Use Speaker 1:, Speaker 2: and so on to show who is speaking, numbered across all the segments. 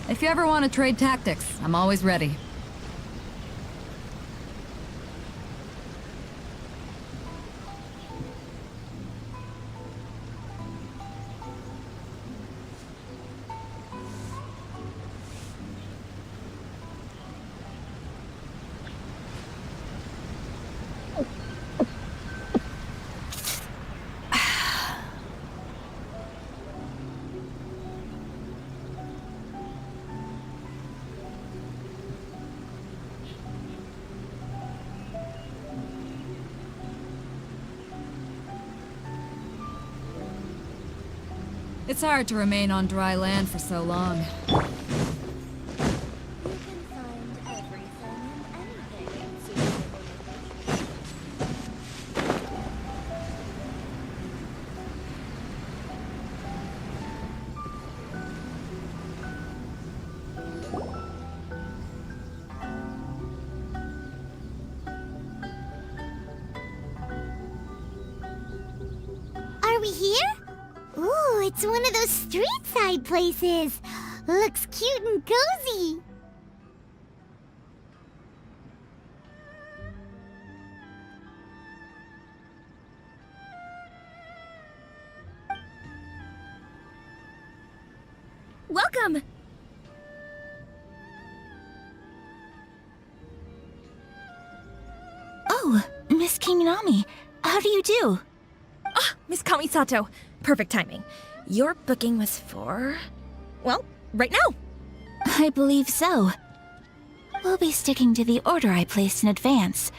Speaker 1: If you ever want to trade tactics, I'm always ready. It's hard to remain on dry land for so long.
Speaker 2: You can find everything and anything in Super.
Speaker 3: Are we here? Ooh, it's one of those street-side places. Looks cute and cozy.
Speaker 2: Welcome!
Speaker 4: Oh, Miss Kinami, how do you do?
Speaker 2: Ah, Miss Kamisato. Perfect timing. Your booking was for... well, right now.
Speaker 4: I believe so. We'll be sticking to the order I placed in advance.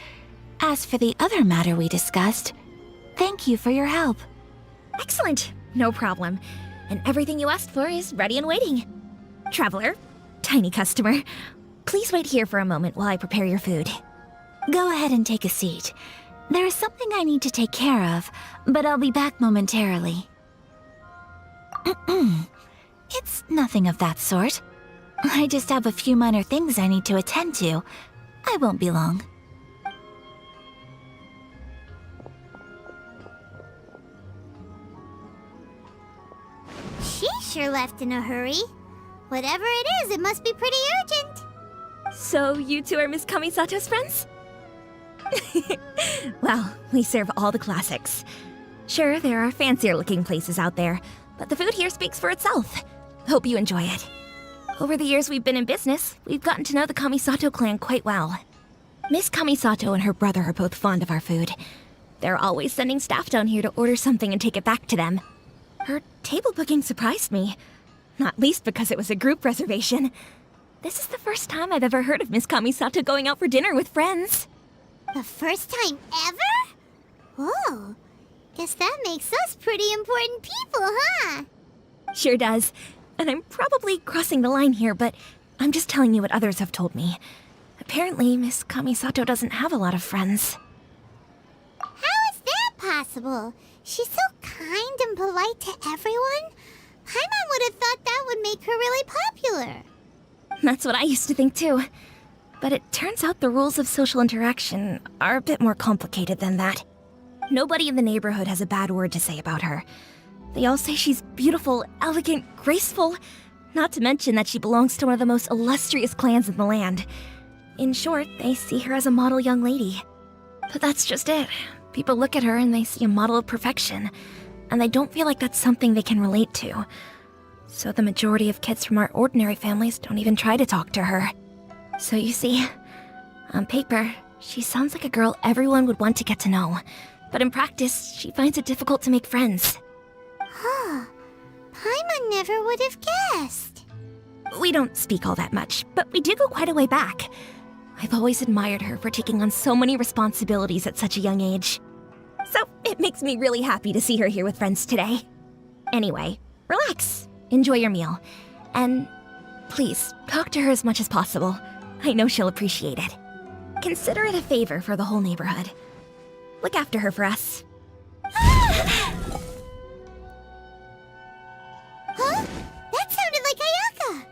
Speaker 4: As for the other matter we discussed, thank you for your help.
Speaker 2: Excellent. No problem. And everything you asked for is ready and waiting. Traveler, tiny customer, please wait here for a moment while I prepare your food.
Speaker 4: Go ahead and take a seat. There is something I need to take care of, but I'll be back momentarily. It's nothing of that sort. I just have a few minor things I need to attend to. I won't be long.
Speaker 3: She sure left in a hurry. Whatever it is, it must be pretty urgent.
Speaker 2: So you two are Miss Kamisato's friends? Well, we serve all the classics. Sure, there are fancier-looking places out there, but the food here speaks for itself. Hope you enjoy it. Over the years we've been in business, we've gotten to know the Kamisato clan quite well. Miss Kamisato and her brother are both fond of our food. They're always sending staff down here to order something and take it back to them. Her table booking surprised me, not least because it was a group reservation. This is the first time I've ever heard of Miss Kamisato going out for dinner with friends.
Speaker 3: The first time ever? Whoa. Guess that makes us pretty important people, huh?
Speaker 2: Sure does. And I'm probably crossing the line here, but I'm just telling you what others have told me. Apparently, Miss Kamisato doesn't have a lot of friends.
Speaker 3: How is that possible? She's so kind and polite to everyone. Paimon would have thought that would make her really popular.
Speaker 2: That's what I used to think too. But it turns out the rules of social interaction are a bit more complicated than that. Nobody in the neighborhood has a bad word to say about her. They all say she's beautiful, elegant, graceful, not to mention that she belongs to one of the most illustrious clans in the land. In short, they see her as a model young lady. But that's just it. People look at her and they see a model of perfection, and they don't feel like that's something they can relate to. So the majority of kids from our ordinary families don't even try to talk to her. So you see, on paper, she sounds like a girl everyone would want to get to know. But in practice, she finds it difficult to make friends.
Speaker 3: Huh. Paimon never would have guessed.
Speaker 2: We don't speak all that much, but we do go quite a way back. I've always admired her for taking on so many responsibilities at such a young age. So it makes me really happy to see her here with friends today. Anyway, relax, enjoy your meal, and please talk to her as much as possible. I know she'll appreciate it. Consider it a favor for the whole neighborhood. Look after her for us.
Speaker 3: Huh? That sounded like Ayaka!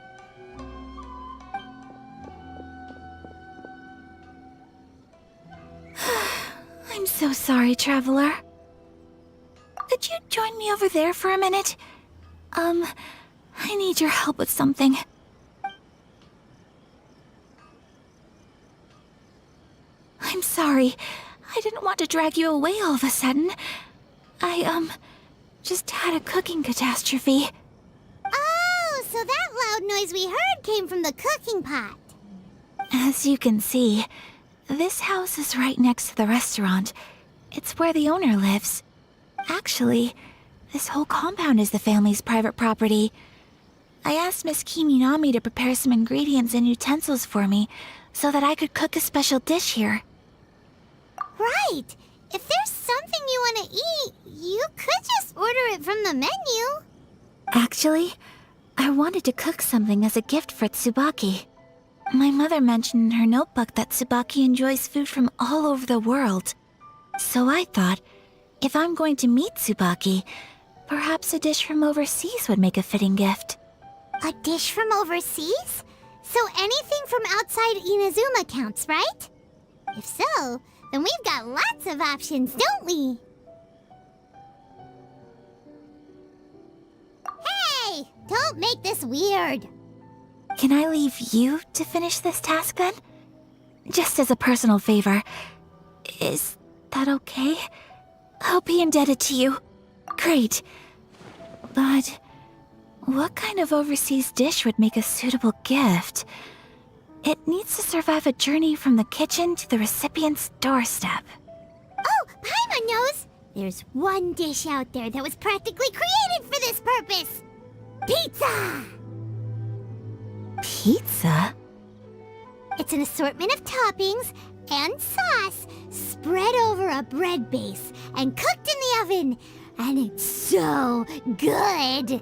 Speaker 4: I'm so sorry, Traveler. Could you join me over there for a minute? I need your help with something. sorry. I didn't want to drag you away all of a sudden. I, just had a cooking catastrophe.
Speaker 3: Oh, so that loud noise we heard came from the cooking pot.
Speaker 4: As you can see, this house is right next to the restaurant. It's where the owner lives. Actually, this whole compound is the family's private property. I asked Miss Kiminami to prepare some ingredients and utensils for me so that I could cook a special dish here.
Speaker 3: Right. If there's something you want to eat, you could just order it from the menu.
Speaker 4: Actually, I wanted to cook something as a gift for Tsubaki. My mother mentioned in her notebook that Tsubaki enjoys food from all over the world. So I thought, if I'm going to meet Tsubaki, perhaps a dish from overseas would make a fitting gift.
Speaker 3: A dish from overseas? So anything from outside Inazuma counts, right? If so, then we've got lots of options, don't we? Hey! Don't make this weird.
Speaker 4: Can I leave you to finish this task then? Just as a personal favor. Is that okay? I'll be indebted to you. Great. But what kind of overseas dish would make a suitable gift? It needs to survive a journey from the kitchen to the recipient's doorstep.
Speaker 3: Oh, Paimon knows! There's one dish out there that was practically created for this purpose! Pizza!
Speaker 4: Pizza?
Speaker 3: It's an assortment of toppings and sauce spread over a bread base and cooked in the oven. And it's so good!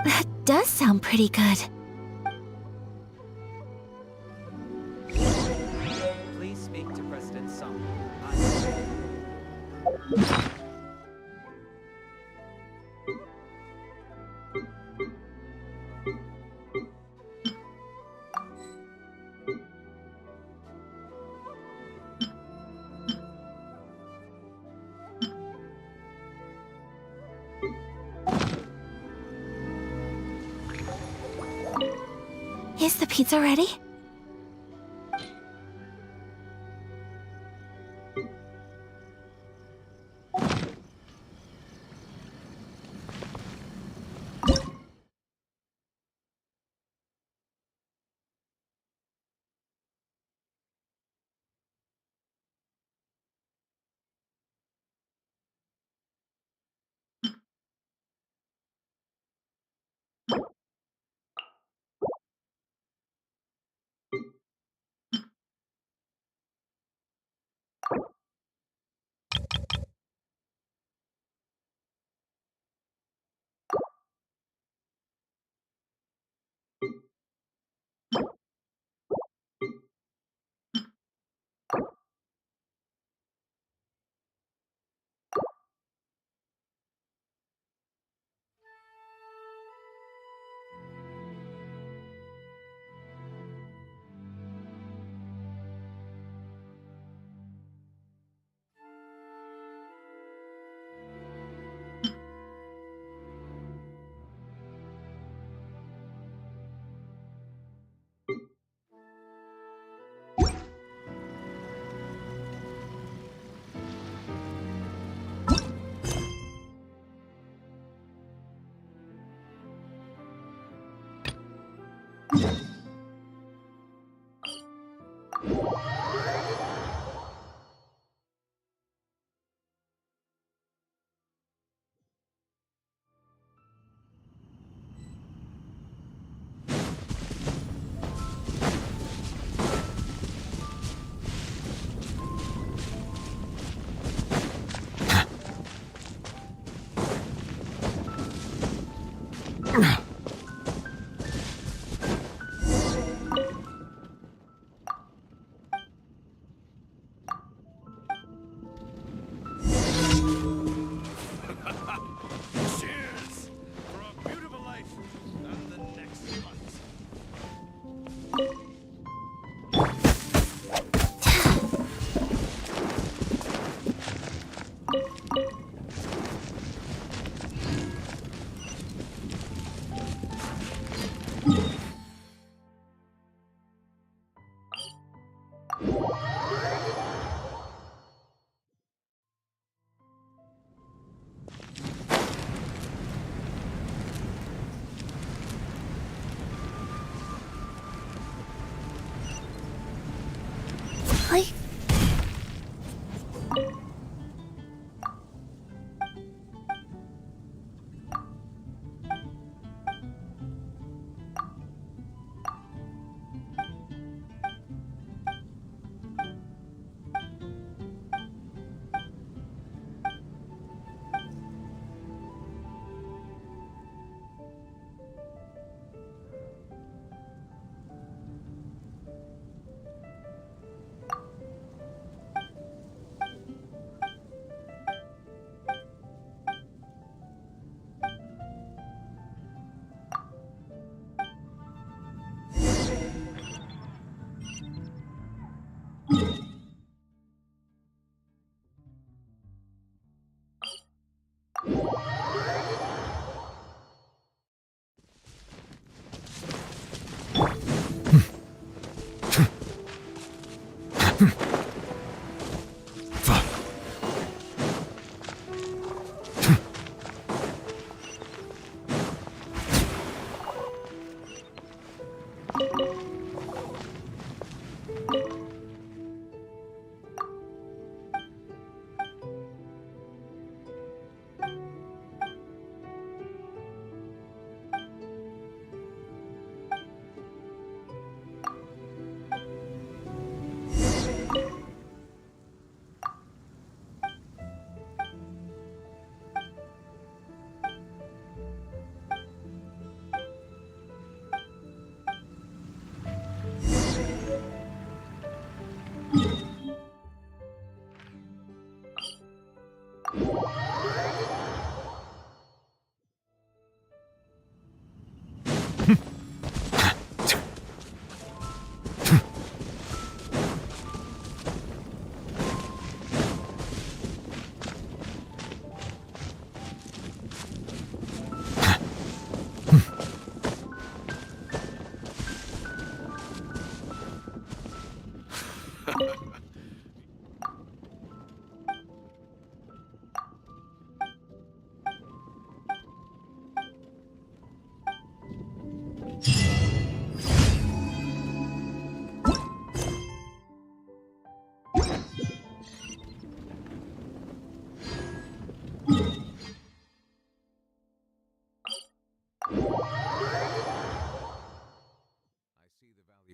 Speaker 4: That does sound pretty good.
Speaker 5: Please speak to President Sung.
Speaker 4: Is the pizza ready?
Speaker 6: Cheers for a beautiful life and the next month.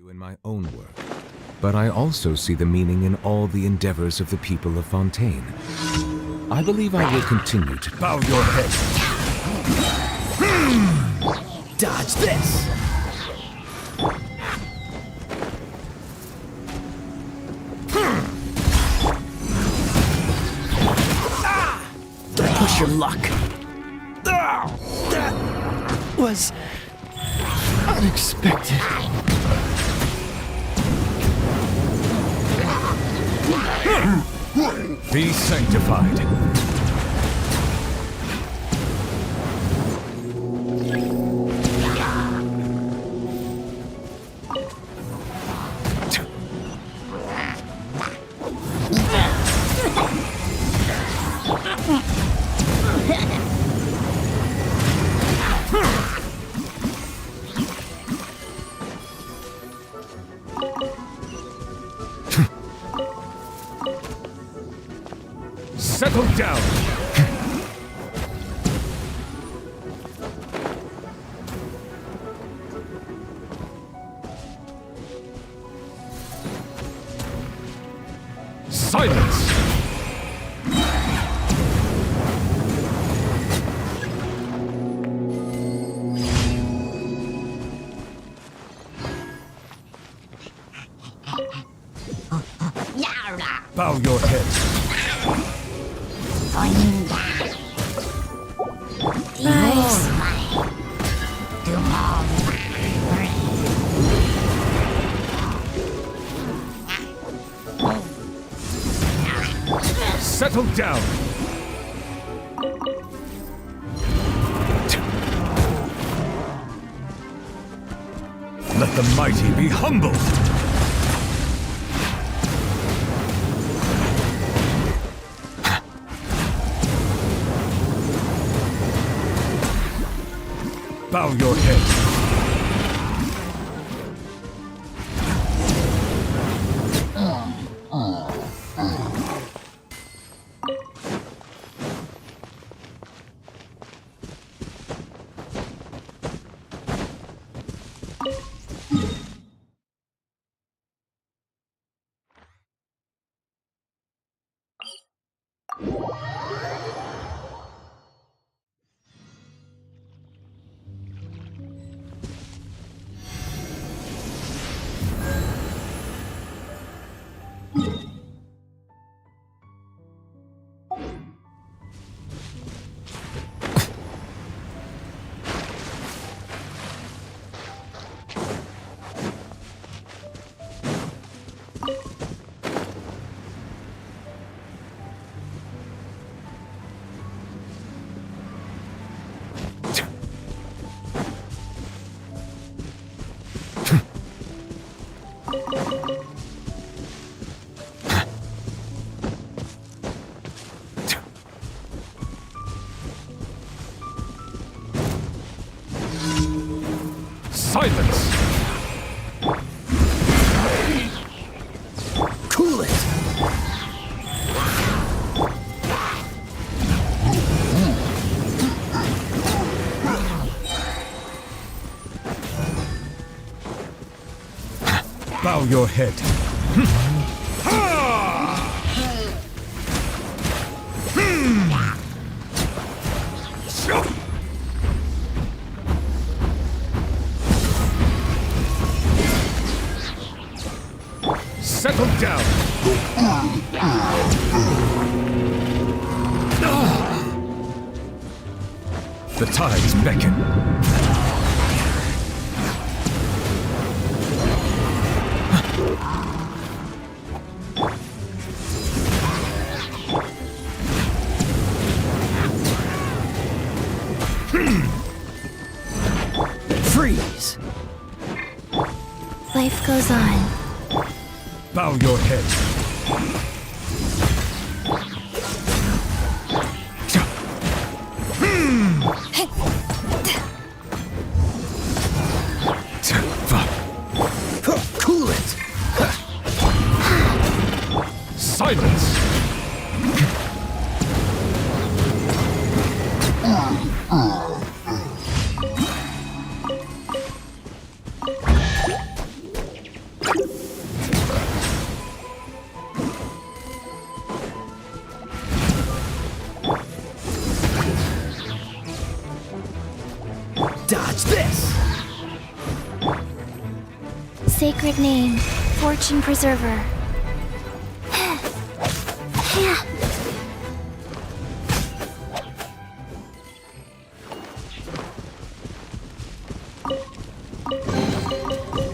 Speaker 7: In my own work, but I also see the meaning in all the endeavors of the people of Fontaine. I believe I will continue to
Speaker 6: Bow your head. Dodge this. Push your luck. That was unexpected.
Speaker 7: be sanctified. Settle down! Silence! Bow your head.
Speaker 4: Nice.
Speaker 7: Settle down! Let the mighty be humbled! Bow your head. Silence!
Speaker 6: Cool it.
Speaker 7: Bow your head. Settle down! The tides beckon.
Speaker 8: Freeze!
Speaker 4: Life goes on.
Speaker 6: Bow your head.
Speaker 8: Cool it!
Speaker 6: Silence!
Speaker 8: Dodge this!
Speaker 4: Sacred name, Fortune Preserver.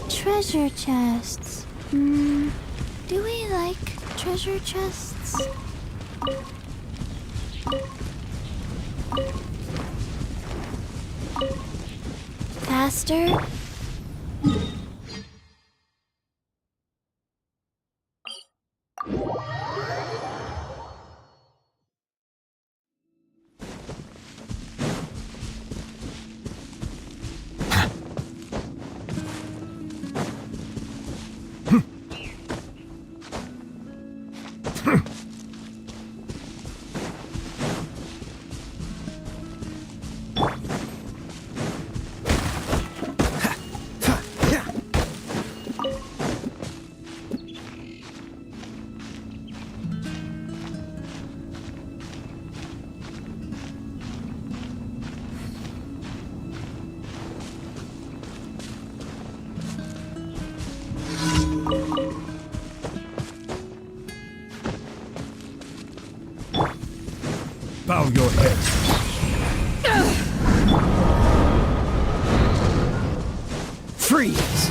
Speaker 4: Treasure chests. Do we like treasure chests? Faster?
Speaker 6: Bow your head.
Speaker 8: Freeze!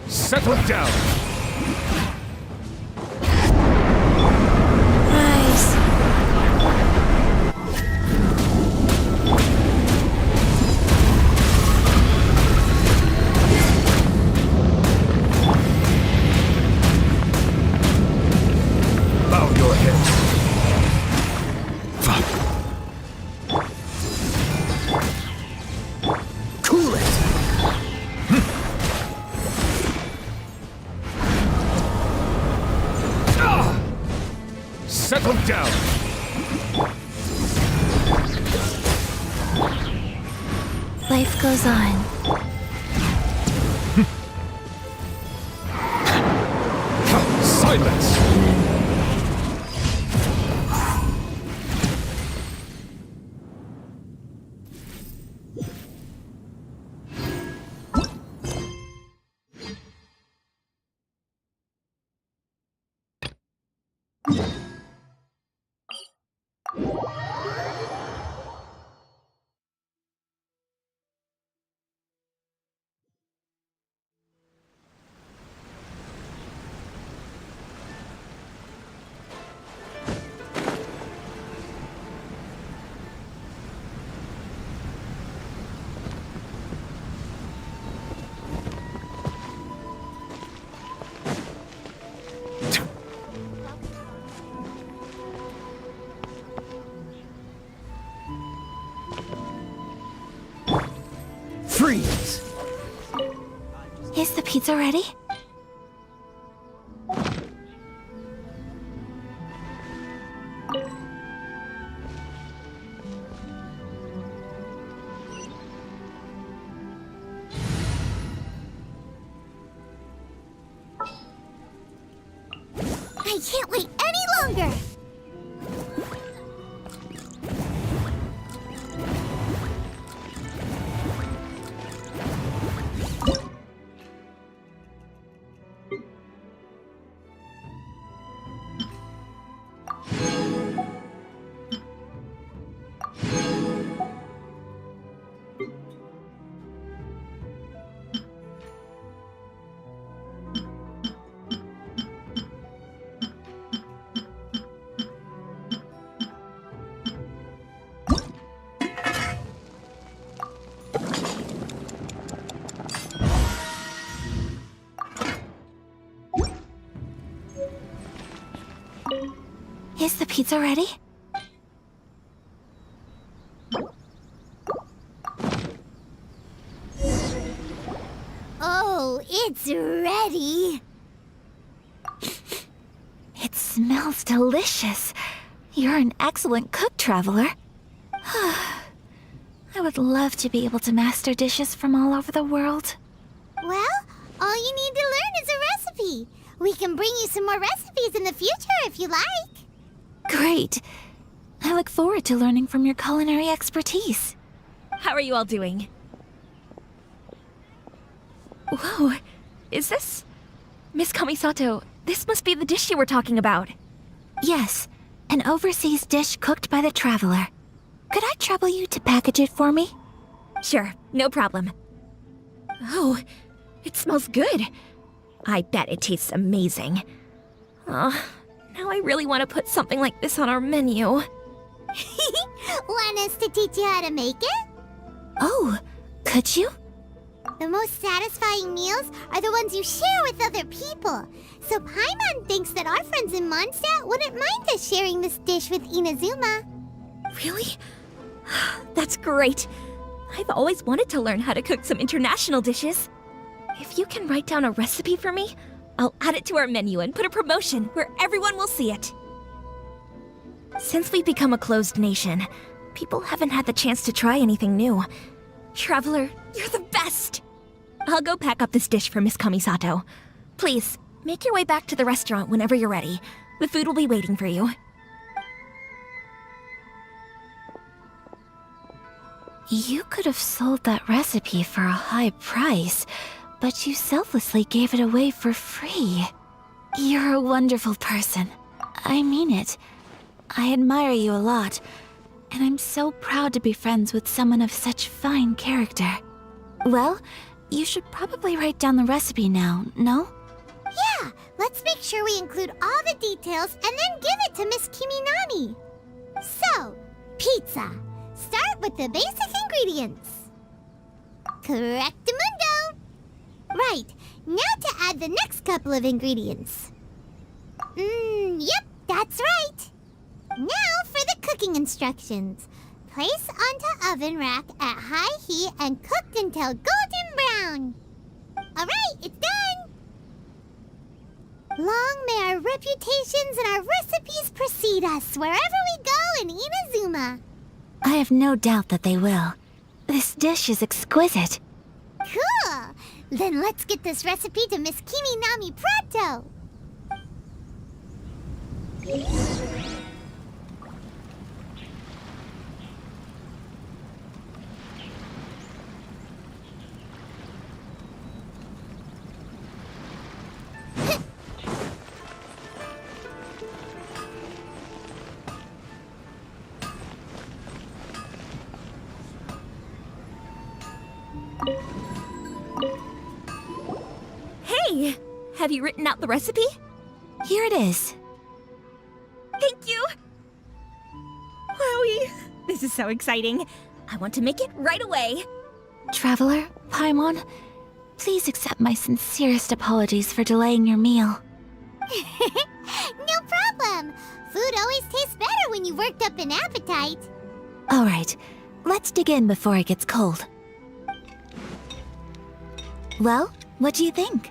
Speaker 6: Settle down.
Speaker 4: Rise.
Speaker 6: Bow your head.
Speaker 8: Cool it!
Speaker 6: Settle down.
Speaker 4: Life goes on.
Speaker 6: Silence.
Speaker 8: Freeze!
Speaker 4: Is the pizza ready?
Speaker 3: I can't wait any longer!
Speaker 4: Is the pizza ready?
Speaker 3: Oh, it's ready.
Speaker 4: It smells delicious. You're an excellent cook, Traveler. I would love to be able to master dishes from all over the world.
Speaker 3: Well, all you need to learn is a recipe. We can bring you some more recipes in the future if you like.
Speaker 4: Great. I look forward to learning from your culinary expertise.
Speaker 2: How are you all doing? Whoa, is this... Miss Kamisato, this must be the dish you were talking about.
Speaker 4: Yes, an overseas dish cooked by the Traveler. Could I trouble you to package it for me?
Speaker 2: Sure, no problem. Oh, it smells good. I bet it tastes amazing. Now I really want to put something like this on our menu.
Speaker 3: Want us to teach you how to make it?
Speaker 4: Oh, could you?
Speaker 3: The most satisfying meals are the ones you share with other people. So Paimon thinks that our friends in Mondstadt wouldn't mind us sharing this dish with Inazuma.
Speaker 2: Really? That's great. I've always wanted to learn how to cook some international dishes. If you can write down a recipe for me, I'll add it to our menu and put a promotion where everyone will see it. Since we've become a closed nation, people haven't had the chance to try anything new. Traveler, you're the best! I'll go pack up this dish for Miss Kamisato. Please, make your way back to the restaurant whenever you're ready. The food will be waiting for you.
Speaker 4: You could have sold that recipe for a high price, but you selflessly gave it away for free. You're a wonderful person. I mean it. I admire you a lot, and I'm so proud to be friends with someone of such fine character. Well, you should probably write down the recipe now, no?
Speaker 3: Yeah, let's make sure we include all the details and then give it to Miss Kiminami. So, pizza. Start with the basic ingredients. Correctamundo. Right, now to add the next couple of ingredients. Yep, that's right. Now for the cooking instructions. Place onto oven rack at high heat and cooked until golden brown. Alright, it's done. Long may our reputations and our recipes precede us wherever we go in Inazuma.
Speaker 4: I have no doubt that they will. This dish is exquisite.
Speaker 3: Cool! Then let's get this recipe to Miss Kiminami pronto!
Speaker 2: Hey! Have you written out the recipe?
Speaker 4: Here it is.
Speaker 2: Thank you! Wowie! This is so exciting. I want to make it right away.
Speaker 4: Traveler, Paimon, please accept my sincerest apologies for delaying your meal.
Speaker 3: No problem! Food always tastes better when you've worked up an appetite.
Speaker 4: All right, let's dig in before it gets cold. Well, what do you think?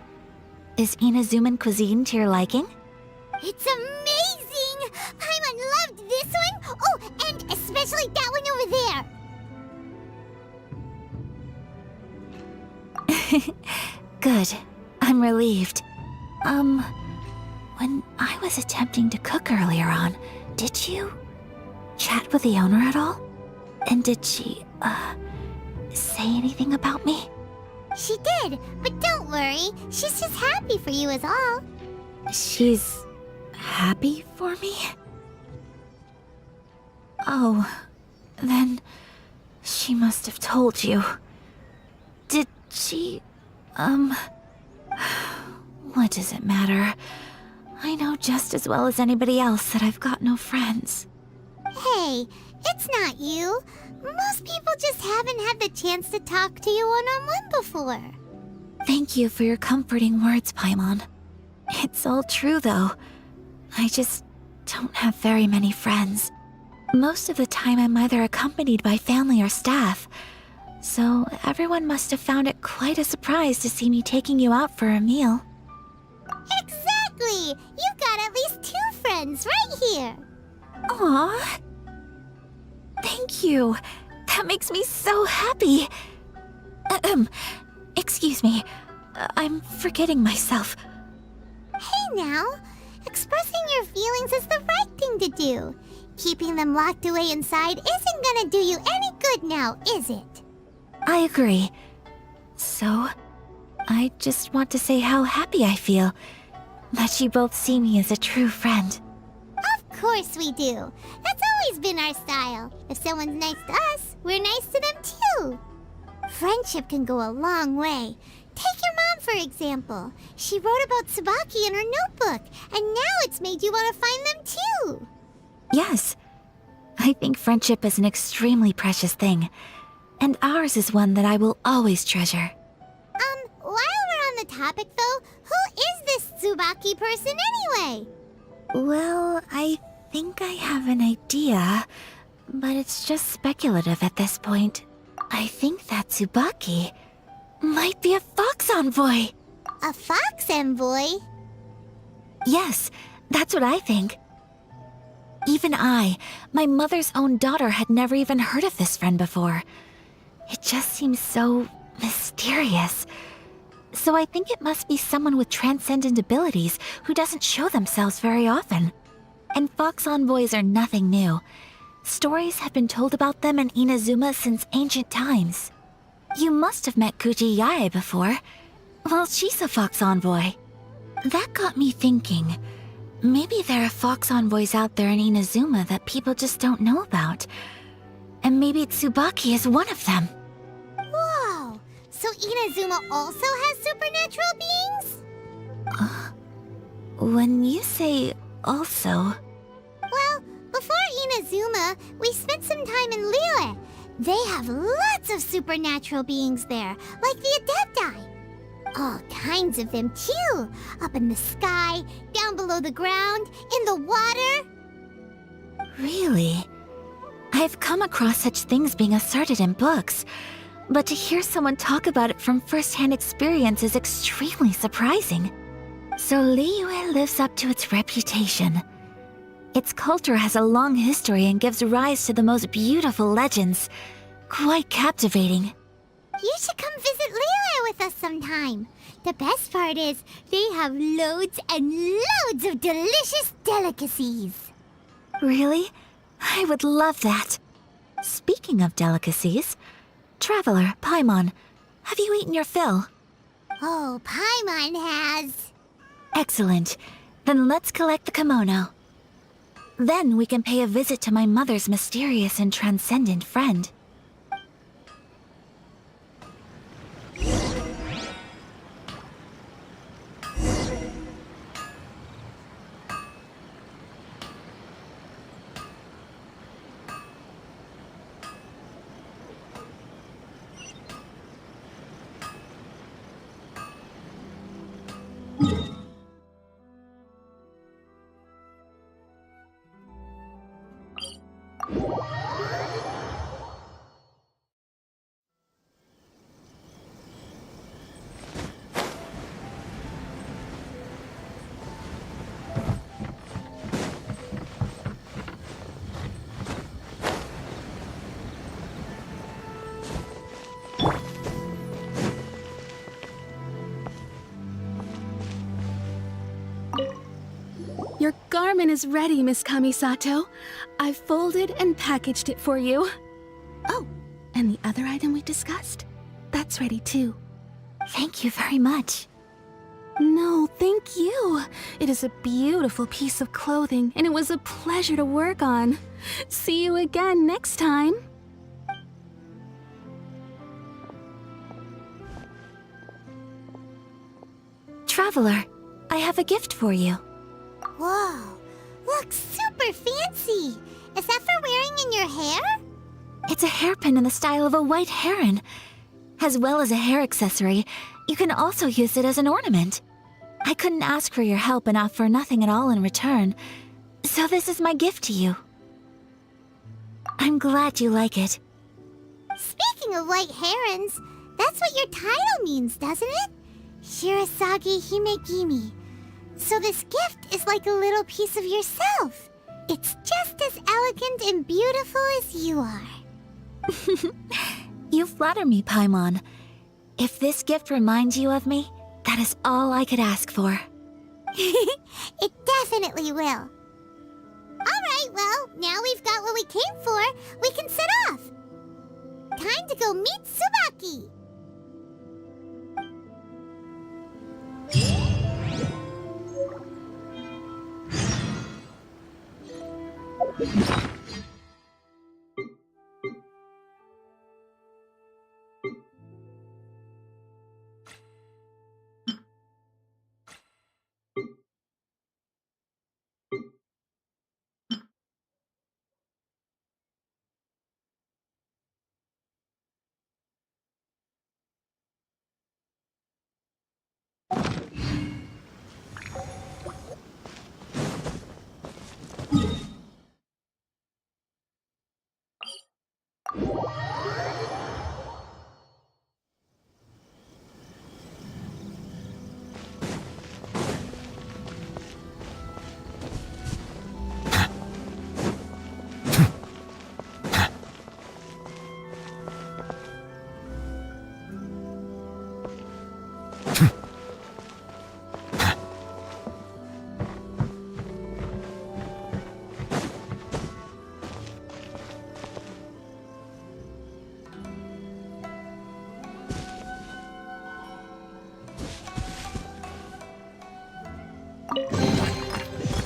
Speaker 4: Is Inazuman cuisine to your liking?
Speaker 3: It's amazing! Paimon loved this one! Oh, and especially that one over there!
Speaker 4: Good. I'm relieved. When I was attempting to cook earlier on, did you chat with the owner at all? And did she, say anything about me?
Speaker 3: She did, but don't worry. She's just happy for you is all.
Speaker 4: She's happy for me? Oh, then she must have told you. Did she, what does it matter? I know just as well as anybody else that I've got no friends.
Speaker 3: Hey, it's not you. Most people just haven't had the chance to talk to you one-on-one before.
Speaker 4: Thank you for your comforting words, Paimon. It's all true, though. I just don't have very many friends. Most of the time I'm either accompanied by family or staff. So everyone must have found it quite a surprise to see me taking you out for a meal.
Speaker 3: Exactly! You've got at least 2 friends right here.
Speaker 4: Aww. Thank you. That makes me so happy. Excuse me. I'm forgetting myself.
Speaker 3: Hey now, expressing your feelings is the right thing to do. Keeping them locked away inside isn't gonna do you any good now, is it?
Speaker 4: I agree. So, I just want to say how happy I feel that you both see me as a true friend.
Speaker 3: Of course we do. That's always been our style. If someone's nice to us, we're nice to them too. Friendship can go a long way. Take your mom, for example. She wrote about Tsubaki in her notebook, and now it's made you want to find them too.
Speaker 4: Yes. I think friendship is an extremely precious thing, and ours is one that I will always treasure.
Speaker 3: While we're on the topic though, who is this Tsubaki person anyway?
Speaker 4: Well, I think I have an idea, but it's just speculative at this point. I think that Tsubaki might be a fox envoy.
Speaker 3: A fox envoy?
Speaker 4: Yes, that's what I think. Even I, my mother's own daughter, had never even heard of this friend before. It just seems so mysterious. So I think it must be someone with transcendent abilities who doesn't show themselves very often. And fox envoys are nothing new. Stories have been told about them in Inazuma since ancient times. You must have met Kuji Yae before. Well, she's a fox envoy. That got me thinking. Maybe there are fox envoys out there in Inazuma that people just don't know about. And maybe Tsubaki is one of them.
Speaker 3: Whoa! So Inazuma also has supernatural beings?
Speaker 4: When you say also...
Speaker 3: Well, before Inazuma, we spent some time in Liyue. They have lots of supernatural beings there, like the Adepti. All kinds of them too. Up in the sky, down below the ground, in the water.
Speaker 4: Really? I've come across such things being asserted in books, but to hear someone talk about it from first-hand experience is extremely surprising. So Liyue lives up to its reputation. Its culture has a long history and gives rise to the most beautiful legends. Quite captivating.
Speaker 3: You should come visit Liyue with us sometime. The best part is, they have loads and loads of delicious delicacies.
Speaker 4: Really? I would love that. Speaking of delicacies, Traveler, Paimon, have you eaten your fill?
Speaker 3: Oh, Paimon has.
Speaker 4: Excellent. Then let's collect the kimono. Then we can pay a visit to my mother's mysterious and transcendent friend.
Speaker 9: Your garment is ready, Miss Kamisato. I've folded and packaged it for you. Oh, and the other item we discussed? That's ready too.
Speaker 4: Thank you very much.
Speaker 9: No, thank you. It is a beautiful piece of clothing, and it was a pleasure to work on. See you again next time.
Speaker 4: Traveler, I have a gift for you.
Speaker 3: Whoa, looks super fancy. Is that for wearing in your hair?
Speaker 4: It's a hairpin in the style of a white heron. As well as a hair accessory, you can also use it as an ornament. I couldn't ask for your help and offer nothing at all in return, So this is my gift to you. I'm glad you like it.
Speaker 3: Speaking of white herons, that's what your title means, doesn't it? Shirasagi Himegimi. So this gift is like a little piece of yourself. It's just as elegant and beautiful as you are.
Speaker 4: You flatter me, Paimon. If this gift reminds you of me, that is all I could ask for.
Speaker 3: It definitely will. Alright, well, now we've got what we came for. We can set off. Time to go meet Tsubaki.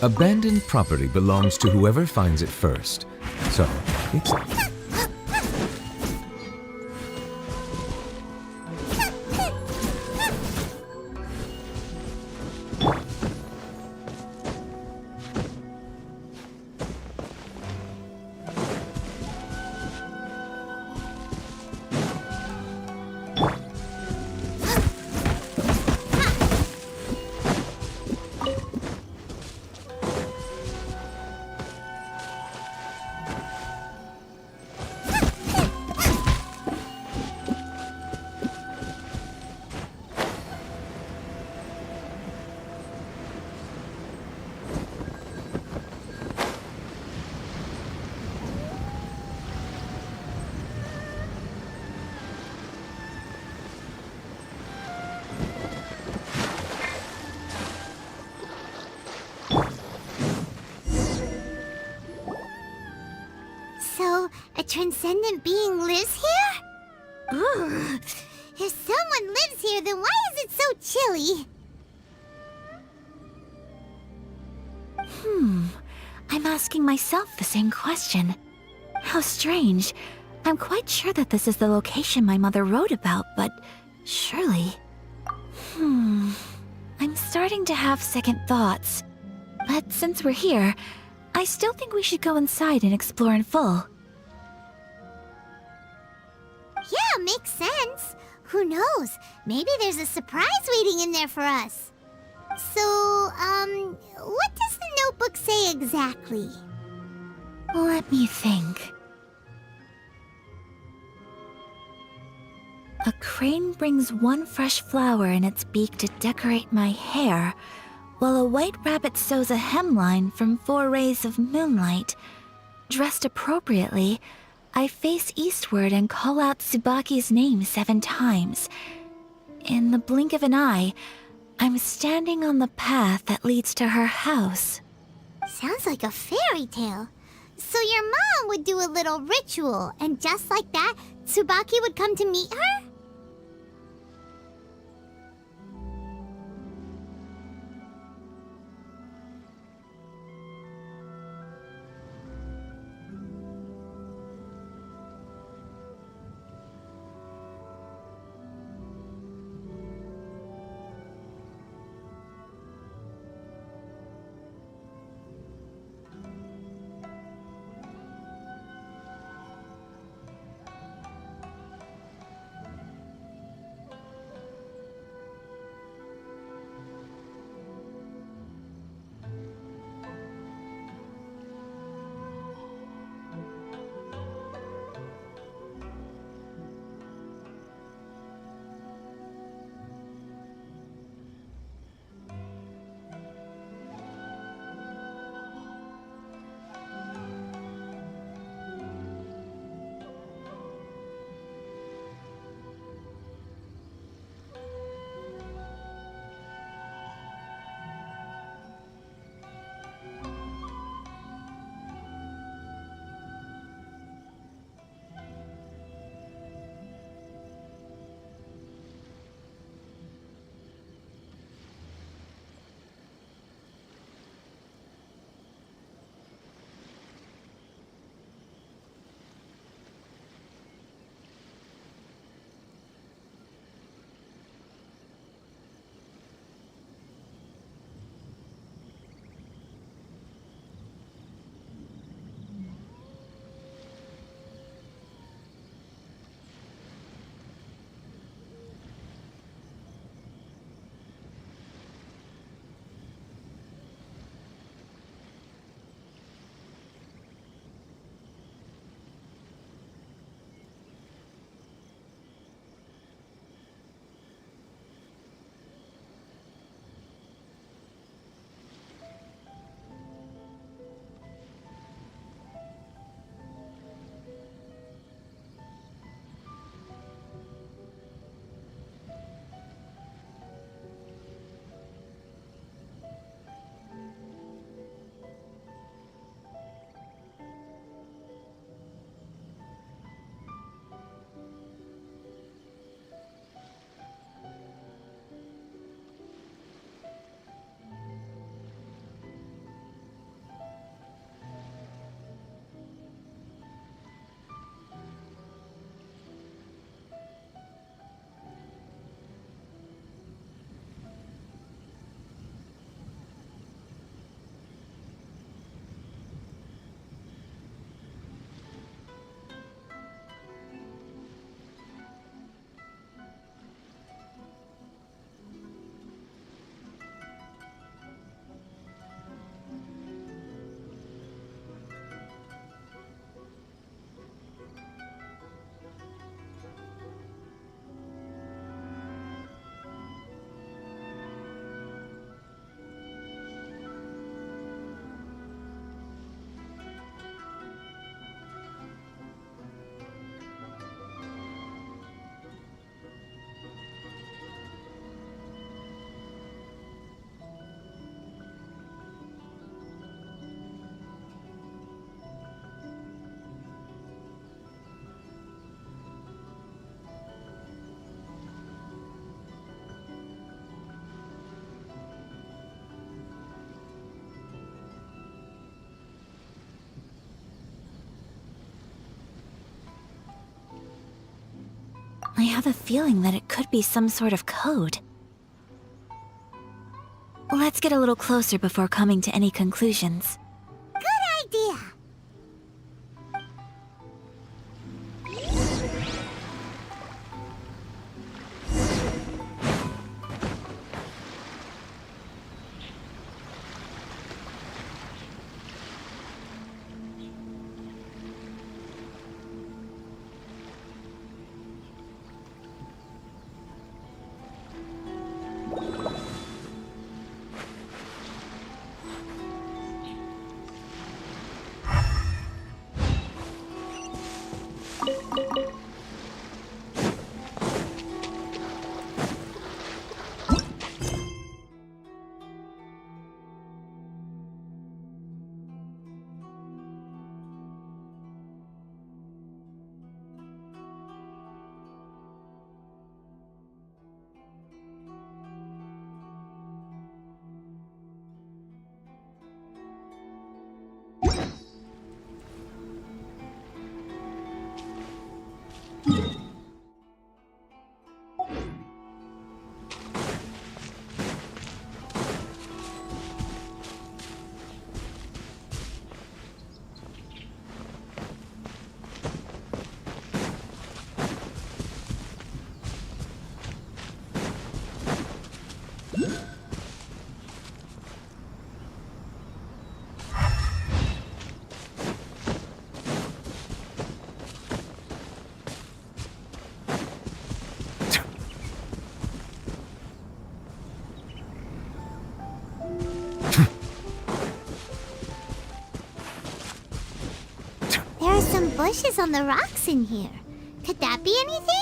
Speaker 7: Abandoned property belongs to whoever finds it first. So, it's...
Speaker 3: So, a transcendent being lives here? Ooh. If someone lives here, then why is it so chilly?
Speaker 4: I'm asking myself the same question. How strange. I'm quite sure that this is the location my mother wrote about, but surely... I'm starting to have second thoughts. But since we're here, I still think we should go inside and explore in full.
Speaker 3: Yeah, makes sense. Who knows? Maybe there's a surprise waiting in there for us. So, what does the notebook say exactly?
Speaker 4: Let me think. A crane brings one fresh flower in its beak to decorate my hair, while a white rabbit sews a hemline from 4 rays of moonlight. Dressed appropriately, I face eastward and call out Tsubaki's name 7 times. In the blink of an eye, I'm standing on the path that leads to her house.
Speaker 3: Sounds like a fairy tale. So your mom would do a little ritual, and just like that, Tsubaki would come to meet her?
Speaker 4: I have a feeling that it could be some sort of code. Let's get a little closer before coming to any conclusions.
Speaker 3: Good idea. There are some bushes on the rocks in here. Could that be anything?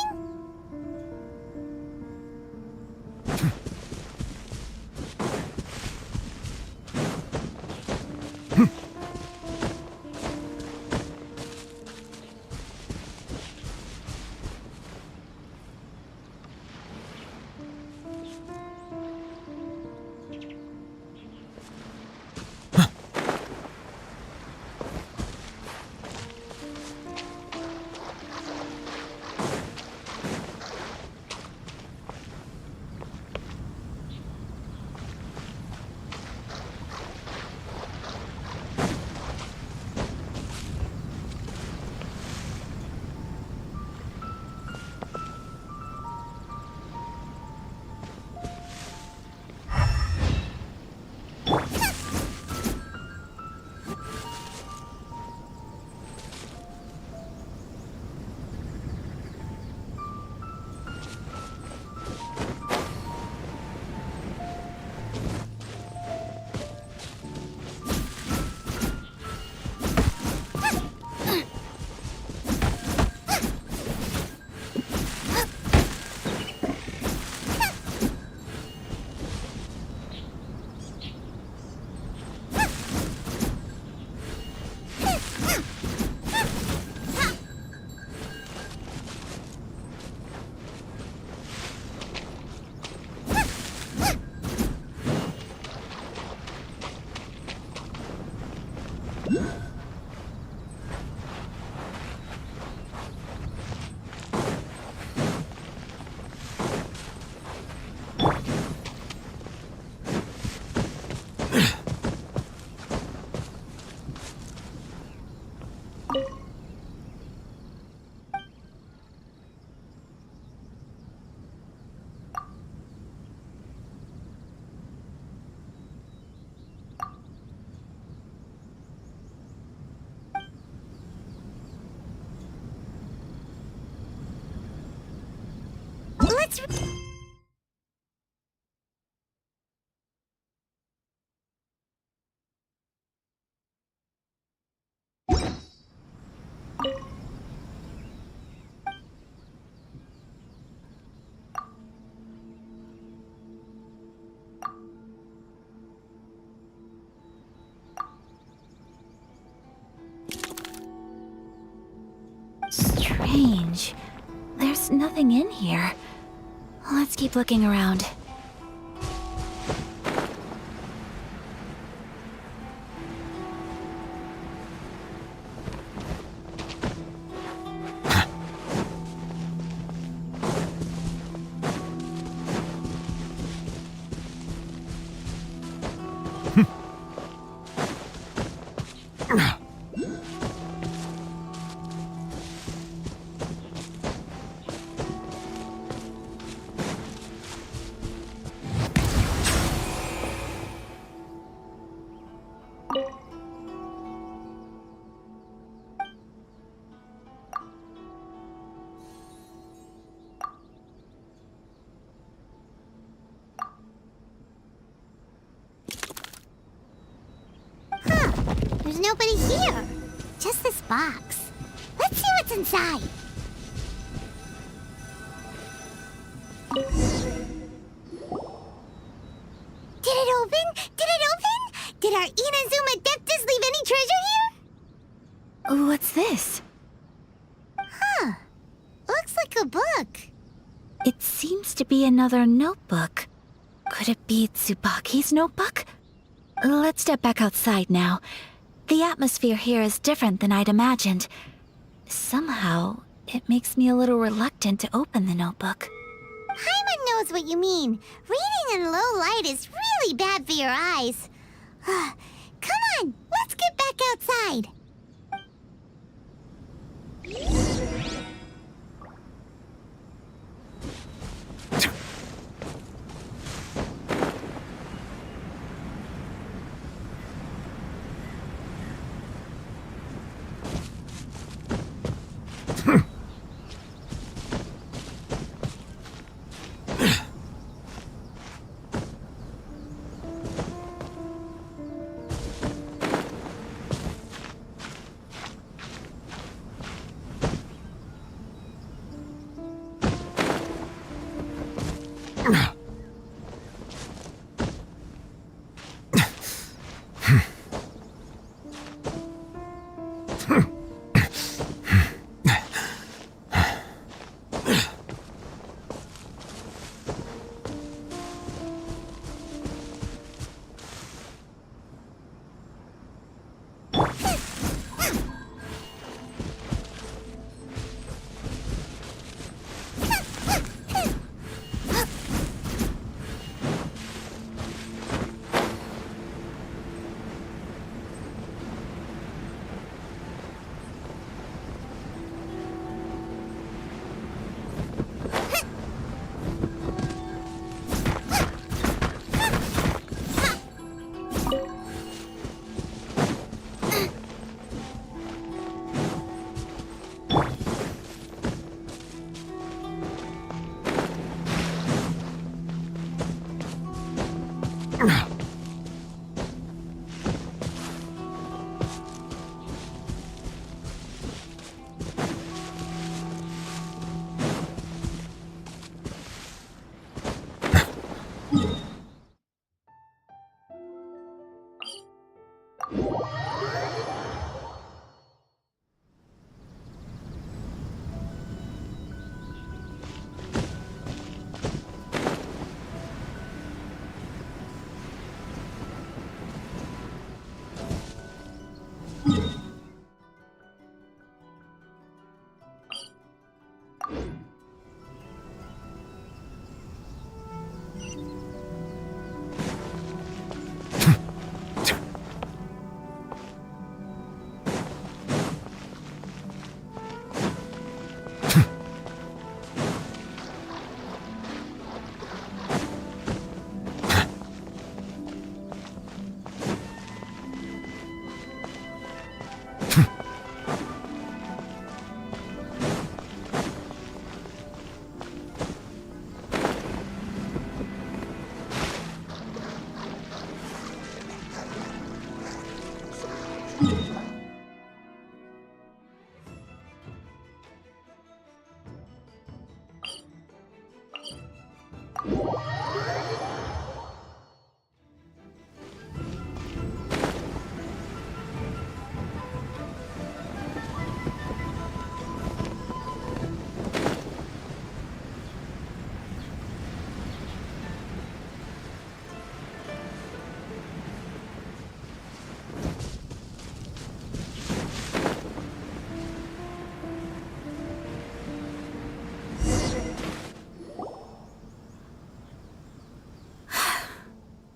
Speaker 3: Let's...
Speaker 4: Strange. There's nothing in here. Let's keep looking around.
Speaker 3: There's nobody here. Just this box. Let's see what's inside. Did it open? Did it open? Did our Inazuma Adeptus leave any treasure here?
Speaker 4: What's this?
Speaker 3: Huh. Looks like a book.
Speaker 4: It seems to be another notebook. Could it be Tsubaki's notebook? Let's step back outside now. The atmosphere here is different than I'd imagined. Somehow, it makes me a little reluctant to open the notebook.
Speaker 3: Paimon knows what you mean. Reading in low light is really bad for your eyes. Come on, let's get back outside.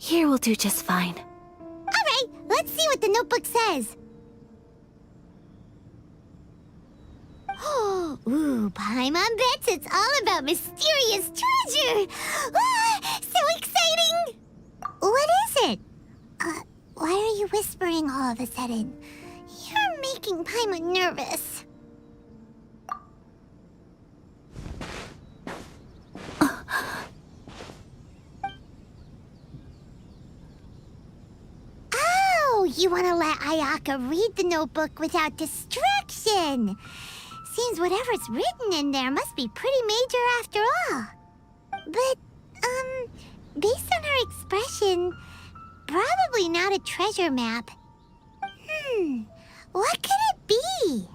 Speaker 4: Here will do just fine.
Speaker 3: All right, let's see what the notebook says. Ooh, Paimon bets it's all about mysterious treasure! Ah, so exciting! What is it? Why are you whispering all of a sudden? You're making Paimon nervous. Oh, you want to let Ayaka read the notebook without distraction. Seems whatever's written in there must be pretty major after all. But, based on her expression, probably not a treasure map. What could it be?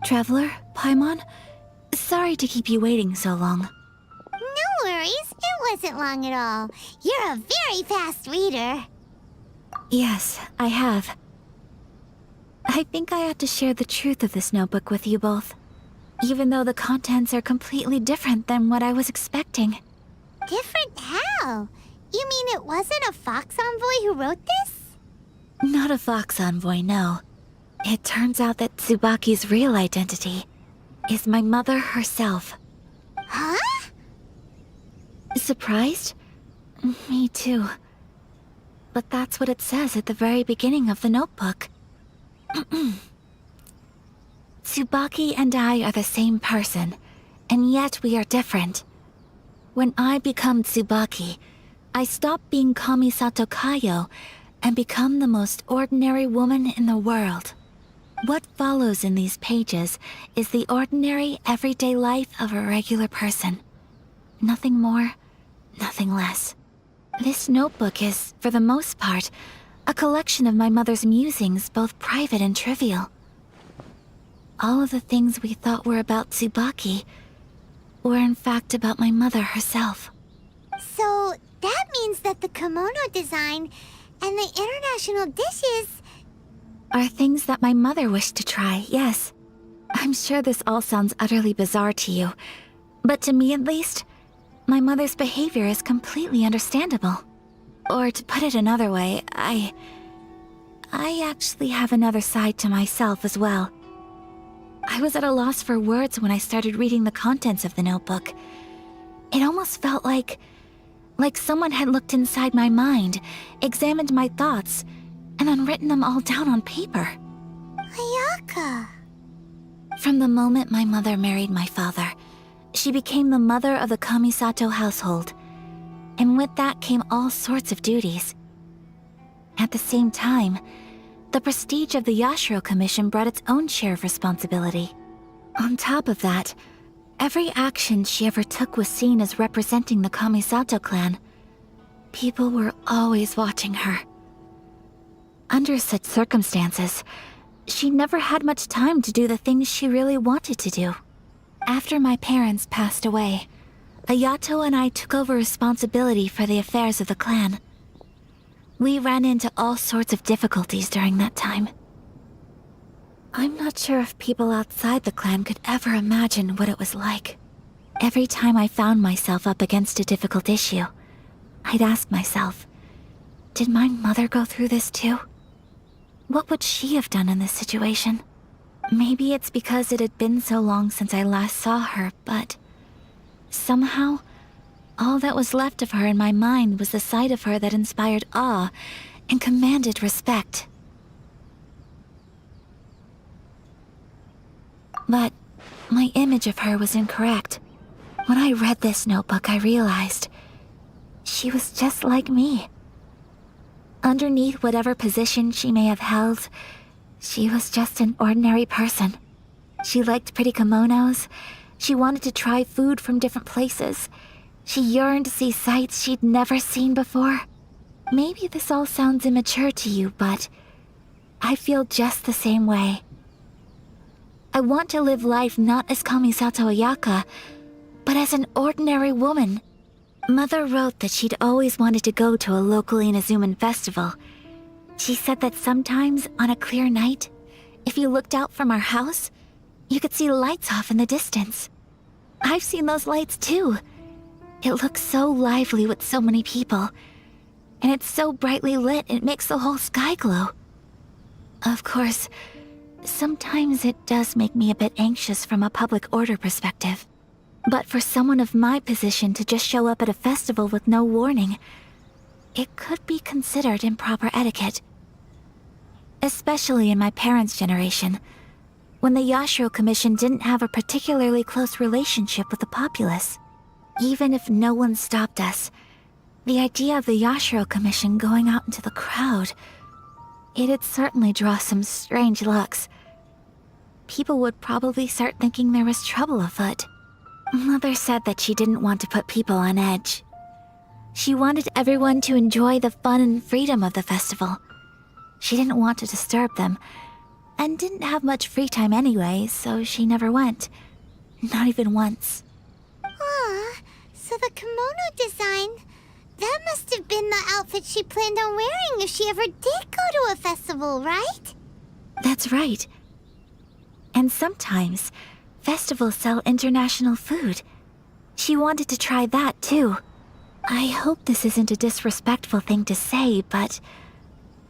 Speaker 4: Traveler, Paimon, sorry to keep you waiting so long.
Speaker 3: No worries, it wasn't long at all. You're a very fast reader.
Speaker 4: Yes, I have. I think I ought to share the truth of this notebook with you both, even though the contents are completely different than what I was expecting.
Speaker 3: Different how? You mean it wasn't a Fox Envoy who wrote this?
Speaker 4: Not a Fox Envoy, no. It turns out that Tsubaki's real identity is my mother herself.
Speaker 3: Huh?
Speaker 4: Surprised? Me too. But that's what it says at the very beginning of the notebook. Tsubaki and I are the same person, and yet we are different. When I become Tsubaki, I stop being Kamisato Kayo and become the most ordinary woman in the world. What follows in these pages is the ordinary, everyday life of a regular person. Nothing more, nothing less. This notebook is, for the most part, a collection of my mother's musings, both private and trivial. All of the things we thought were about Tsubaki were in fact about my mother herself.
Speaker 3: So, that means that the kimono design and the international dishes...
Speaker 4: Are things that my mother wished to try, yes. I'm sure this all sounds utterly bizarre to you, but to me at least, my mother's behavior is completely understandable. Or to put it another way, I actually have another side to myself as well. I was at a loss for words when I started reading the contents of the notebook. It almost felt like someone had looked inside my mind, examined my thoughts, and then written them all down on paper.
Speaker 3: Ayaka...
Speaker 4: From the moment my mother married my father, she became the mother of the Kamisato household, and with that came all sorts of duties. At the same time, the prestige of the Yashiro Commission brought its own share of responsibility. On top of that, every action she ever took was seen as representing the Kamisato clan. People were always watching her. Under such circumstances, she never had much time to do the things she really wanted to do. After my parents passed away, Ayato and I took over responsibility for the affairs of the clan. We ran into all sorts of difficulties during that time. I'm not sure if people outside the clan could ever imagine what it was like. Every time I found myself up against a difficult issue, I'd ask myself, did my mother go through this too? What would she have done in this situation? Maybe it's because it had been so long since I last saw her, but somehow, all that was left of her in my mind was the side of her that inspired awe and commanded respect. But my image of her was incorrect. When I read this notebook, I realized she was just like me. Underneath whatever position she may have held, she was just an ordinary person. She liked pretty kimonos. She wanted to try food from different places. She yearned to see sights she'd never seen before. Maybe this all sounds immature to you, but I feel just the same way. I want to live life not as Kamisato Ayaka, but as an ordinary woman. Mother wrote that she'd always wanted to go to a local Inazuman festival. She said that sometimes, on a clear night, if you looked out from our house, you could see lights off in the distance. I've seen those lights too. It looks so lively with so many people. And it's so brightly lit, it makes the whole sky glow. Of course, sometimes it does make me a bit anxious from a public order perspective. But for someone of my position to just show up at a festival with no warning, it could be considered improper etiquette. Especially in my parents' generation, when the Yashiro Commission didn't have a particularly close relationship with the populace. Even if no one stopped us, the idea of the Yashiro Commission going out into the crowd, it'd certainly draw some strange looks. People would probably start thinking there was trouble afoot. Mother said that she didn't want to put people on edge. She wanted everyone to enjoy the fun and freedom of the festival. She didn't want to disturb them, and didn't have much free time anyway, so she never went. Not even once.
Speaker 3: Aw, so the kimono design, that must have been the outfit she planned on wearing if she ever did go to a festival, right?
Speaker 4: That's right. And sometimes, festivals sell international food. She wanted to try that too. I hope this isn't a disrespectful thing to say, but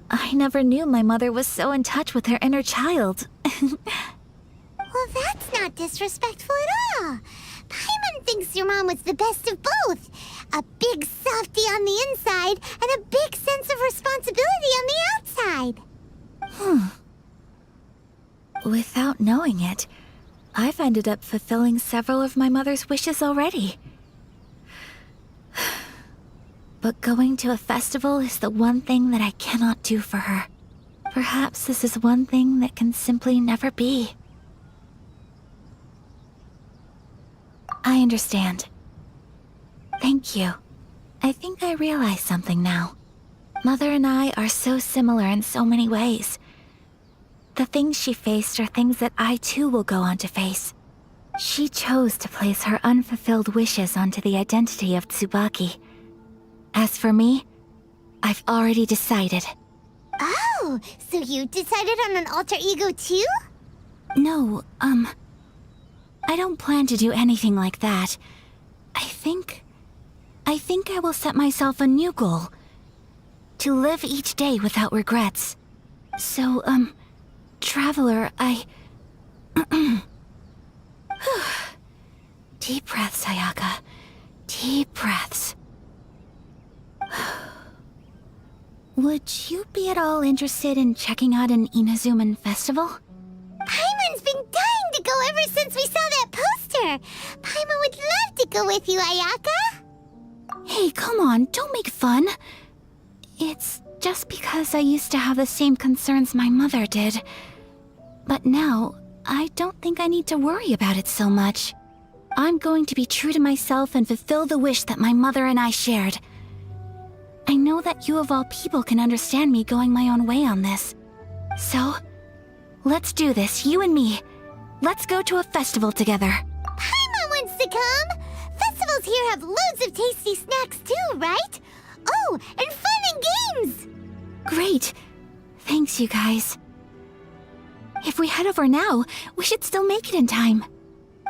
Speaker 4: I never knew my mother was so in touch with her inner child.
Speaker 3: Well, that's not disrespectful at all. Paimon thinks your mom was the best of both. A big softie on the inside and a big sense of responsibility on the outside.
Speaker 4: Without knowing it, I've ended up fulfilling several of my mother's wishes already. But going to a festival is the one thing that I cannot do for her. Perhaps this is one thing that can simply never be. I understand. Thank you. I think I realize something now. Mother and I are so similar in so many ways. The things she faced are things that I too will go on to face. She chose to place her unfulfilled wishes onto the identity of Tsubaki. As for me, I've already decided.
Speaker 3: Oh, so you decided on an alter ego too?
Speaker 4: No, I don't plan to do anything like that. I think I will set myself a new goal. To live each day without regrets. So, Traveler, Deep breaths, Sayaka. Deep breaths. Would you be at all interested in checking out an Inazuman festival?
Speaker 3: Paimon's been dying to go ever since we saw that poster. Paimon would love to go with you, Ayaka.
Speaker 4: Hey, come on, don't make fun. It's just because I used to have the same concerns my mother did. But now, I don't think I need to worry about it so much. I'm going to be true to myself and fulfill the wish that my mother and I shared. I know that you of all people can understand me going my own way on this. So, let's do this, you and me. Let's go to a festival together.
Speaker 3: Paimon wants to come! Festivals here have loads of tasty snacks too, right? Oh, and fun and games!
Speaker 4: Great. Thanks, you guys. If we head over now, we should still make it in time.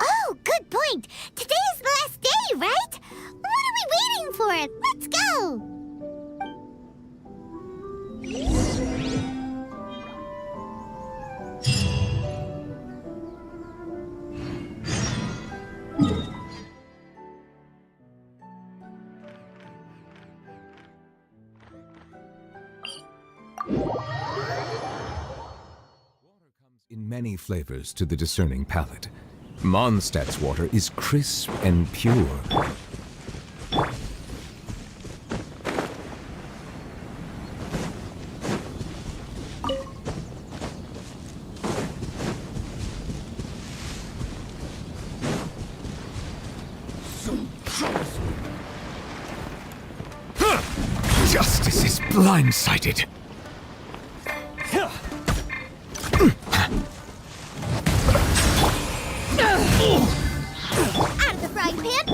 Speaker 3: Oh, good point! Today is the last day, right? What are we waiting for? Let's go!
Speaker 7: In many flavors to the discerning palate. Mondstadt's water is crisp and pure. Justice is blindsided.
Speaker 3: Out of the frying pan!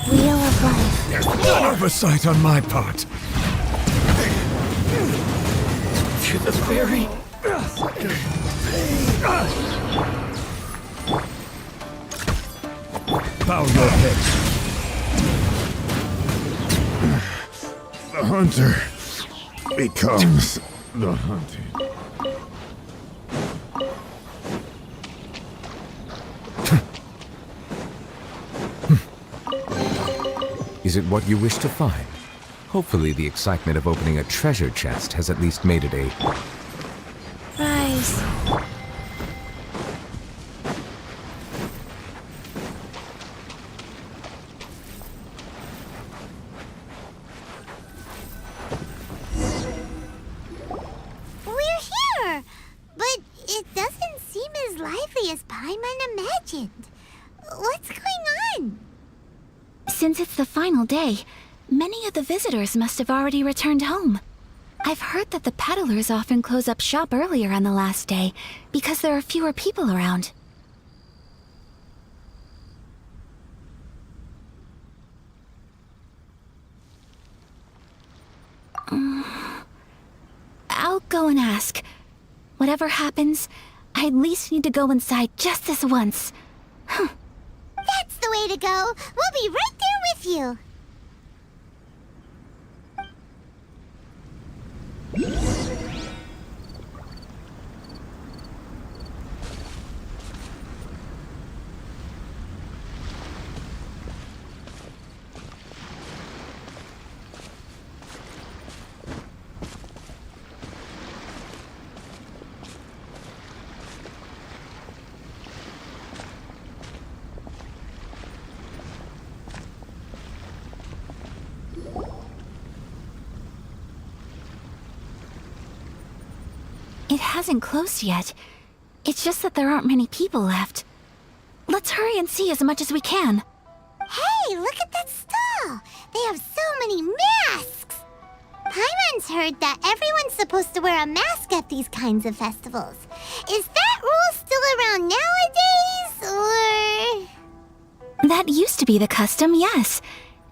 Speaker 4: Wheel of life.
Speaker 6: There's no oversight on my part. To the very... Bow your head. The hunter becomes the hunted.
Speaker 7: Is it what you wish to find? Hopefully the excitement of opening a treasure chest has at least made it a...
Speaker 4: Rise.
Speaker 3: We're here! But it doesn't seem as lively as Paimon imagined. What's going on?
Speaker 4: Since it's the final day, many of the visitors must have already returned home. I've heard that the peddlers often close up shop earlier on the last day because there are fewer people around. I'll go and ask. Whatever happens, I at least need to go inside just this once.
Speaker 3: That's the way to go. We'll be right there with you.
Speaker 4: It hasn't closed yet. It's just that there aren't many people left. Let's hurry and see as much as we can.
Speaker 3: Hey, look at that stall! They have so many masks! Paimon's heard that everyone's supposed to wear a mask at these kinds of festivals. Is that rule still around nowadays, or...?
Speaker 4: That used to be the custom, yes.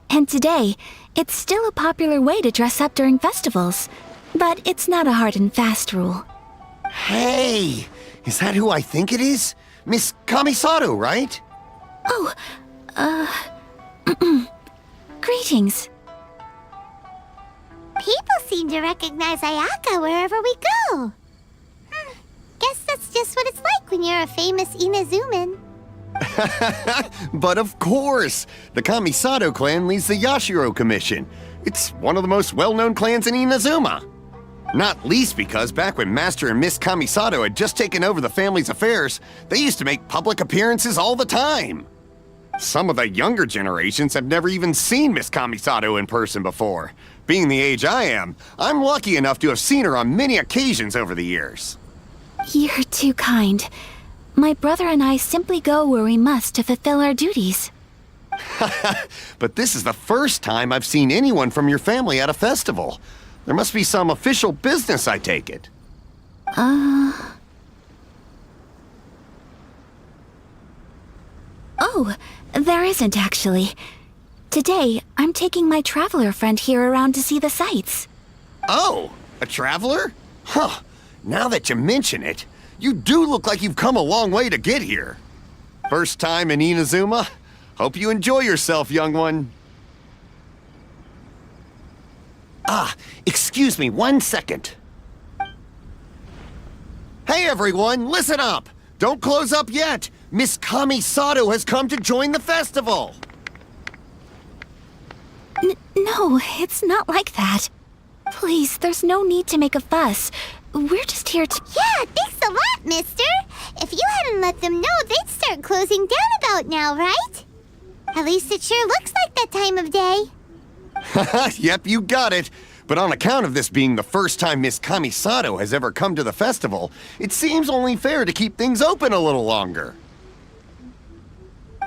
Speaker 4: And today, it's still a popular way to dress up during festivals. But it's not a hard and fast rule.
Speaker 8: Hey! Is that who I think it is? Miss Kamisato, right?
Speaker 4: Oh, greetings.
Speaker 3: People seem to recognize Ayaka wherever we go. Guess that's just what it's like when you're a famous Inazuman.
Speaker 8: But of course! The Kamisato clan leads the Yashiro Commission. It's one of the most well-known clans in Inazuma. Not least because back when Master and Miss Kamisato had just taken over the family's affairs, they used to make public appearances all the time. Some of the younger generations have never even seen Miss Kamisato in person before. Being the age I am, I'm lucky enough to have seen her on many occasions over the years.
Speaker 4: You're too kind. My brother and I simply go where we must to fulfill our duties.
Speaker 8: But this is the first time I've seen anyone from your family at a festival. There must be some official business, I take it.
Speaker 4: Oh, there isn't actually. Today, I'm taking my traveler friend here around to see the sights.
Speaker 8: Oh, a traveler? Huh. Now that you mention it, you do look like you've come a long way to get here. First time in Inazuma? Hope you enjoy yourself, young one. Ah, excuse me 1 second. Hey everyone, listen up! Don't close up yet! Miss Kamisato has come to join the festival!
Speaker 4: No, it's not like that. Please, there's no need to make a fuss. We're just here to...
Speaker 3: Yeah, thanks a lot, mister. If you hadn't let them know, they'd start closing down about now, right? At least it sure looks like that time of day.
Speaker 8: Yep, you got it. But on account of this being the first time Miss Kamisato has ever come to the festival, it seems only fair to keep things open a little longer.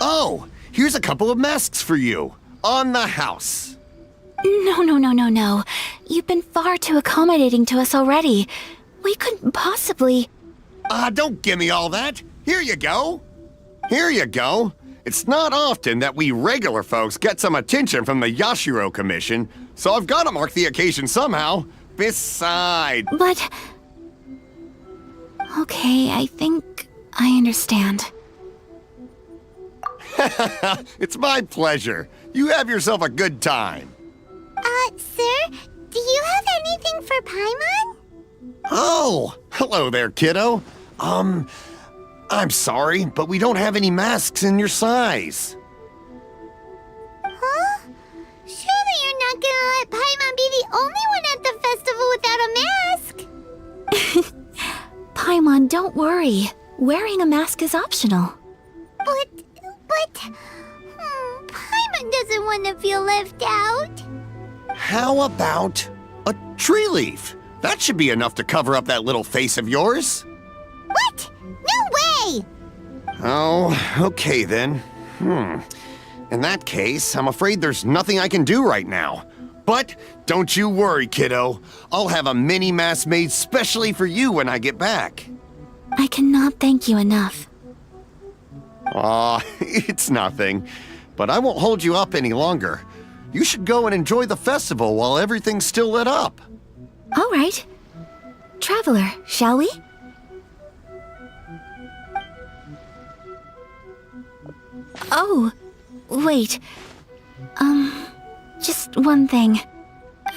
Speaker 8: Oh, here's a couple of masks for you. On the house.
Speaker 4: No. You've been far too accommodating to us already. We couldn't possibly...
Speaker 8: Don't give me all that. Here you go. Here you go. It's not often that we regular folks get some attention from the Yashiro Commission, so I've got to mark the occasion somehow. Besides...
Speaker 4: But... Okay, I think I understand.
Speaker 8: It's my pleasure. You have yourself a good time.
Speaker 3: Sir, do you have anything for Paimon?
Speaker 8: Oh, hello there, kiddo. I'm sorry, but we don't have any masks in your size.
Speaker 3: Huh?
Speaker 4: Don't worry. Wearing a mask is optional.
Speaker 3: But, Paimon doesn't want to feel left out.
Speaker 8: How about a tree leaf? That should be enough to cover up that little face of yours.
Speaker 3: What? No way!
Speaker 8: Oh, okay then. In that case, I'm afraid there's nothing I can do right now. But don't you worry, kiddo. I'll have a mini mask made specially for you when I get back.
Speaker 4: I cannot thank you enough.
Speaker 8: Aw, it's nothing. But I won't hold you up any longer. You should go and enjoy the festival while everything's still lit up.
Speaker 4: All right. Traveler, shall we? Oh, wait. Just one thing.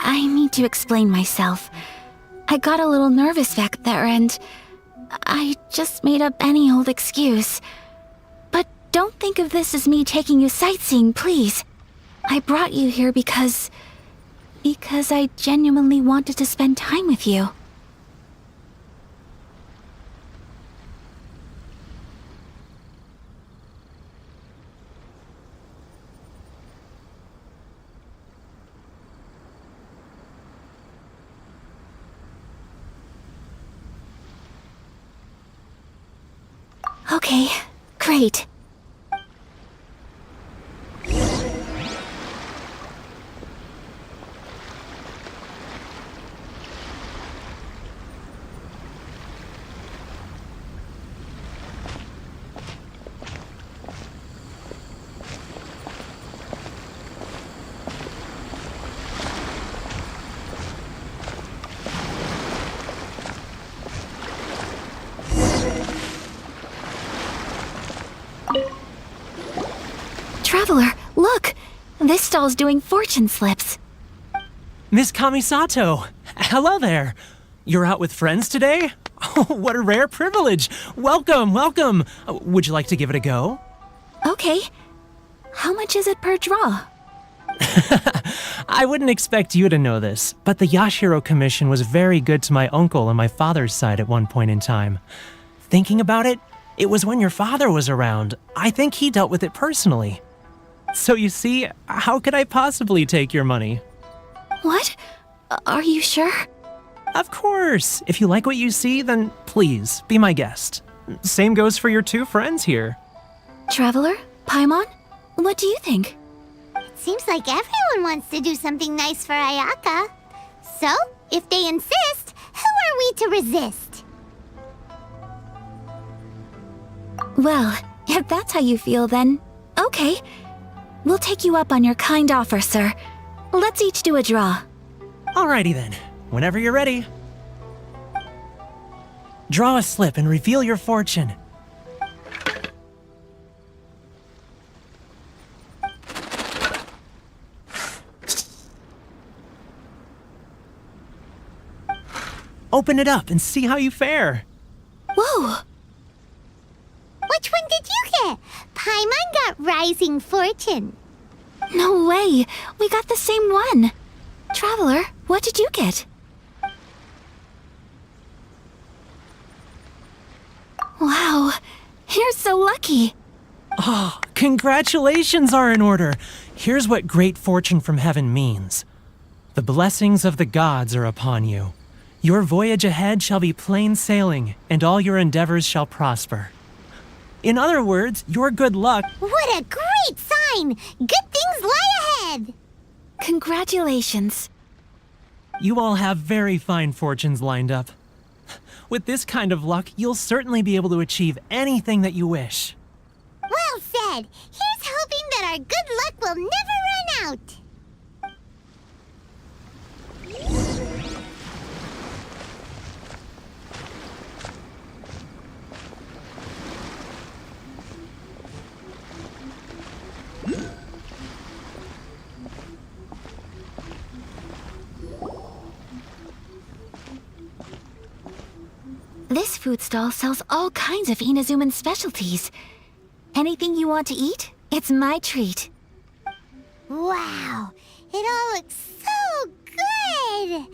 Speaker 4: I need to explain myself. I got a little nervous back there and I just made up any old excuse. But don't think of this as me taking you sightseeing, please. I brought you here because I genuinely wanted to spend time with you. Okay, great. Traveler, look! This stall's doing fortune slips.
Speaker 10: Miss Kamisato! Hello there! You're out with friends today? Oh, what a rare privilege! Welcome, welcome! Would you like to give it a go?
Speaker 4: Okay. How much is it per draw?
Speaker 10: I wouldn't expect you to know this, but the Yashiro Commission was very good to my uncle on my father's side at one point in time. Thinking about it, it was when your father was around. I think he dealt with it personally. So you see, how could I possibly take your money?
Speaker 4: What? Are you sure?
Speaker 10: Of course! If you like what you see, then please, be my guest. Same goes for your two friends here.
Speaker 4: Traveler? Paimon? What do you think?
Speaker 3: It seems like everyone wants to do something nice for Ayaka. So, if they insist, who are we to resist?
Speaker 4: Well, if that's how you feel, then okay. We'll take you up on your kind offer, sir. Let's each do a draw.
Speaker 10: Alrighty then, whenever you're ready. Draw a slip and reveal your fortune. Open it up and see how you fare.
Speaker 4: Whoa!
Speaker 3: Which one did you get? Paimon got Rising Fortune.
Speaker 4: No way! We got the same one! Traveler, what did you get? Wow, you're so lucky!
Speaker 10: Oh, congratulations are in order. Here's what great fortune from heaven means. The blessings of the gods are upon you. Your voyage ahead shall be plain sailing, and all your endeavors shall prosper. In other words, your good luck—
Speaker 3: What a great sign! Good things lie ahead!
Speaker 4: Congratulations.
Speaker 10: You all have very fine fortunes lined up. With this kind of luck, you'll certainly be able to achieve anything that you wish.
Speaker 3: Well said! Here's hoping that our good luck will never run out!
Speaker 4: This food stall sells all kinds of Inazuman specialties. Anything you want to eat, it's my treat.
Speaker 3: Wow! It all looks so good!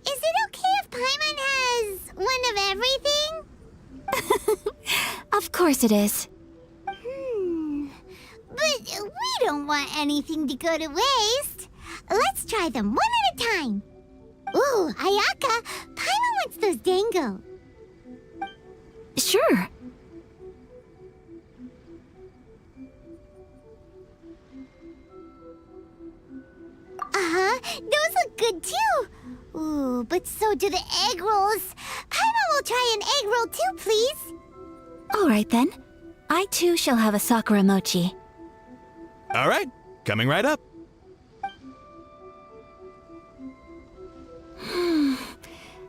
Speaker 3: Is it okay if Paimon has one of everything?
Speaker 4: Of course it is.
Speaker 3: But we don't want anything to go to waste. Let's try them one at a time. Ooh, Ayaka, Paimon wants those dango.
Speaker 4: Sure.
Speaker 3: Those look good too. Ooh, but so do the egg rolls. Paimon will try an egg roll too, please.
Speaker 4: All right then. I too shall have a sakura mochi.
Speaker 6: All right, coming right up.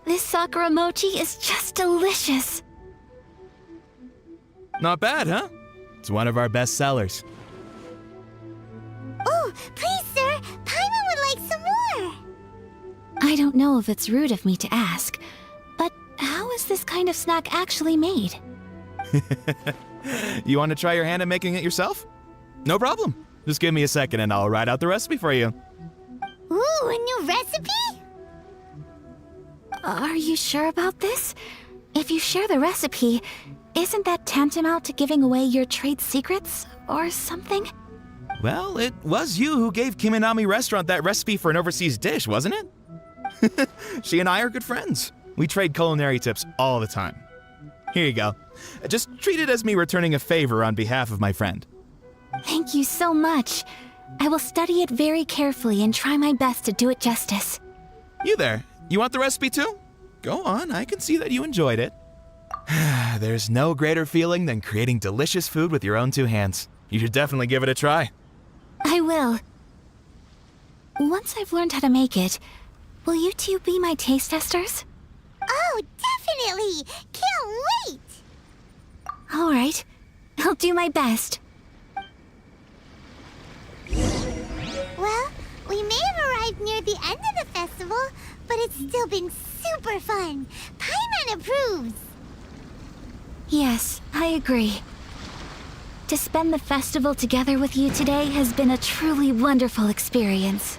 Speaker 4: This sakura mochi is just delicious.
Speaker 6: Not bad, huh? It's one of our best sellers.
Speaker 3: Oh, please, sir. Paimon would like some more.
Speaker 4: I don't know if it's rude of me to ask, but how is this kind of snack actually made?
Speaker 6: You want to try your hand at making it yourself? No problem. Just give me a second and I'll write out the recipe for you.
Speaker 3: Ooh, a new recipe?
Speaker 4: Are you sure about this? If you share the recipe, isn't that tantamount to giving away your trade secrets or something?
Speaker 6: Well, it was you who gave Kiminami Restaurant that recipe for an overseas dish, wasn't it? She and I are good friends. We trade culinary tips all the time. Here you go. Just treat it as me returning a favor on behalf of my friend.
Speaker 4: Thank you so much. I will study it very carefully and try my best to do it justice.
Speaker 6: You there, you want the recipe too? Go on, I can see that you enjoyed it. There's no greater feeling than creating delicious food with your own two hands. You should definitely give it a try.
Speaker 4: I will. Once I've learned how to make it, will you two be my taste testers?
Speaker 3: Oh, definitely. Can't wait.
Speaker 4: All right. I'll do my best.
Speaker 3: Well, we may have arrived near the end of the festival, but it's still been super fun. Paimon approves.
Speaker 4: Yes, I agree. To spend the festival together with you today has been a truly wonderful experience.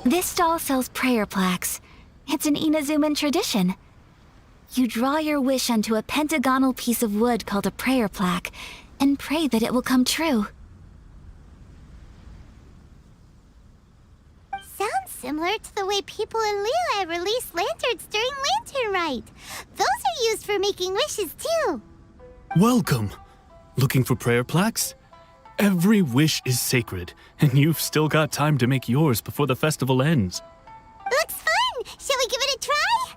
Speaker 4: This stall sells prayer plaques. It's an Inazuman tradition. You draw your wish onto a pentagonal piece of wood called a prayer plaque, and pray that it will come true.
Speaker 3: Sounds similar to the way people in Liyue release lanterns during Lantern Rite. Those are used for making wishes too.
Speaker 11: Welcome. Looking for prayer plaques? Every wish is sacred, and you've still got time to make yours before the festival ends.
Speaker 3: Looks fun! Shall we give it a try?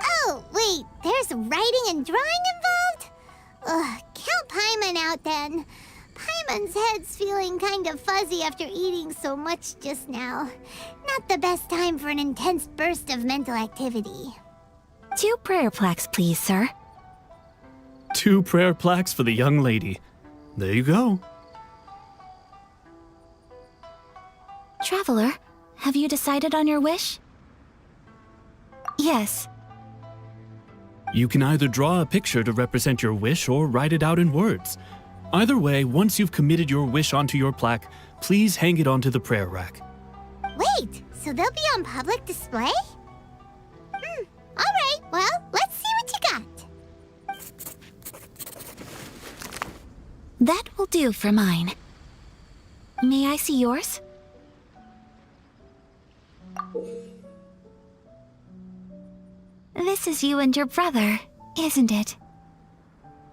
Speaker 3: Oh, wait, there's writing and drawing involved? Ugh, count Paimon out then. Paimon's head's feeling kind of fuzzy after eating so much just now. Not the best time for an intense burst of mental activity.
Speaker 4: 2 prayer plaques, please, sir.
Speaker 11: 2 prayer plaques for the young lady. There you go.
Speaker 4: Traveler, have you decided on your wish? Yes.
Speaker 11: You can either draw a picture to represent your wish or write it out in words. Either way, once you've committed your wish onto your plaque, please hang it onto the prayer rack.
Speaker 3: Wait, so they'll be on public display? Alright, well, let's see what you got.
Speaker 4: That will do for mine. May I see yours? This is you and your brother, isn't it?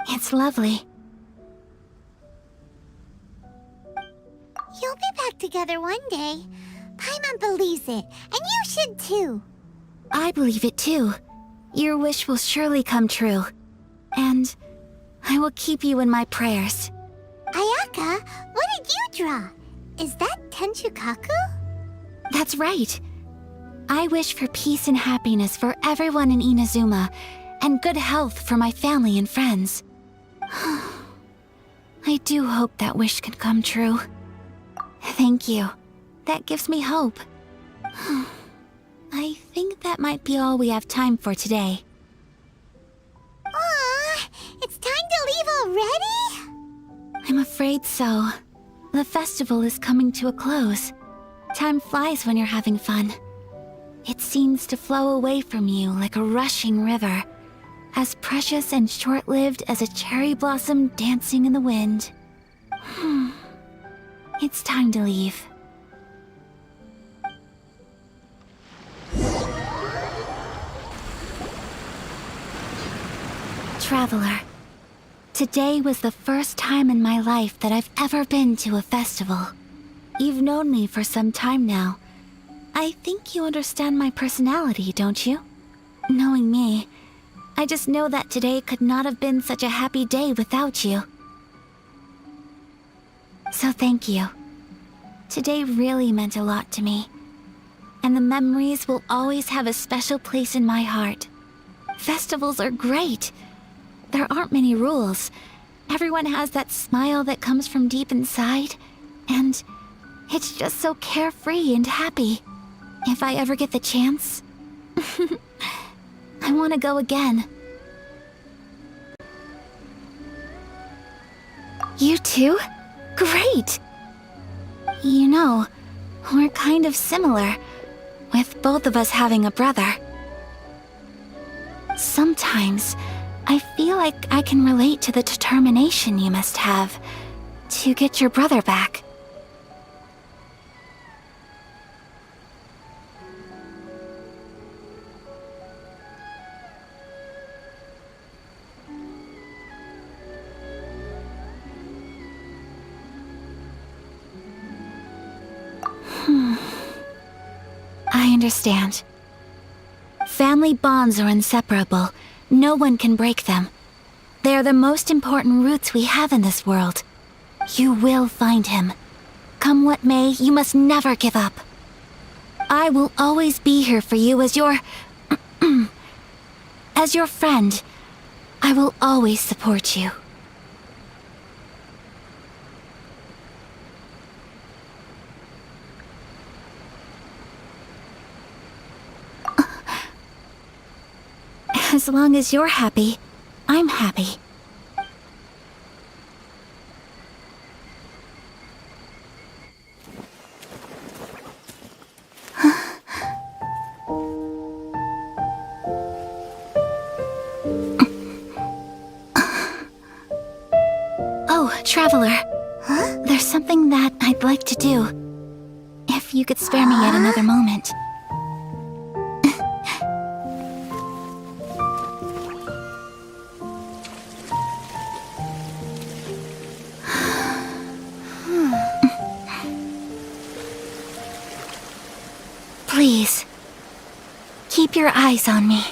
Speaker 4: It's lovely.
Speaker 3: You'll be back together one day. Paimon believes it, and you should too.
Speaker 4: I believe it too. Your wish will surely come true. And I will keep you in my prayers.
Speaker 3: Ayaka, what did you draw? Is that Tenchukaku?
Speaker 4: That's right. I wish for peace and happiness for everyone in Inazuma, and good health for my family and friends. I do hope that wish can come true. Thank you. That gives me hope. I think that might be all we have time for today.
Speaker 3: Aww, it's time Already?
Speaker 4: I'm afraid so. The festival is coming to a close. Time flies when you're having fun. It seems to flow away from you like a rushing river, as precious and short-lived as a cherry blossom dancing in the wind. It's time to leave. Traveler, today was the first time in my life that I've ever been to a festival. You've known me for some time now. I think you understand my personality, don't you? Knowing me, I just know that today could not have been such a happy day without you. So thank you. Today really meant a lot to me. And the memories will always have a special place in my heart. Festivals are great. There aren't many rules. Everyone has that smile that comes from deep inside. And it's just so carefree and happy. If I ever get the chance, I want to go again. You too? Great! You know, we're kind of similar, with both of us having a brother. Sometimes, I feel like I can relate to the determination you must have to get your brother back. I understand. Family bonds are inseparable. No one can break them. They are the most important roots we have in this world. You will find him. Come what may, you must never give up. I will always be here for you as your... as your friend. I will always support you. As long as you're happy, I'm happy. Oh, Traveler.
Speaker 3: Huh?
Speaker 4: There's something that I'd like to do. If you could spare me yet another moment. Please, keep your eyes on me.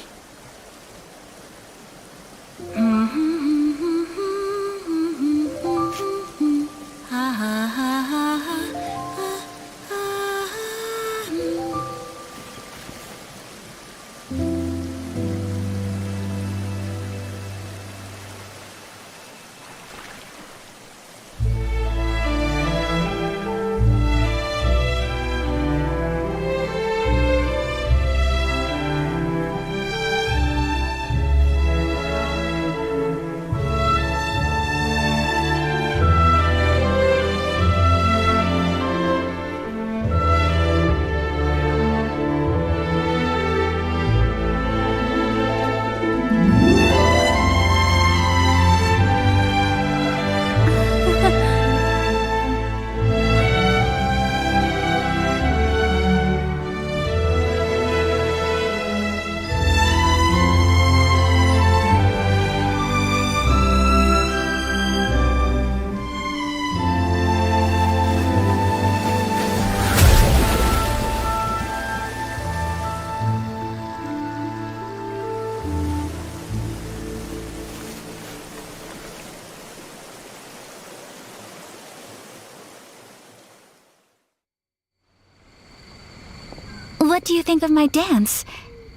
Speaker 4: What do you think of my dance?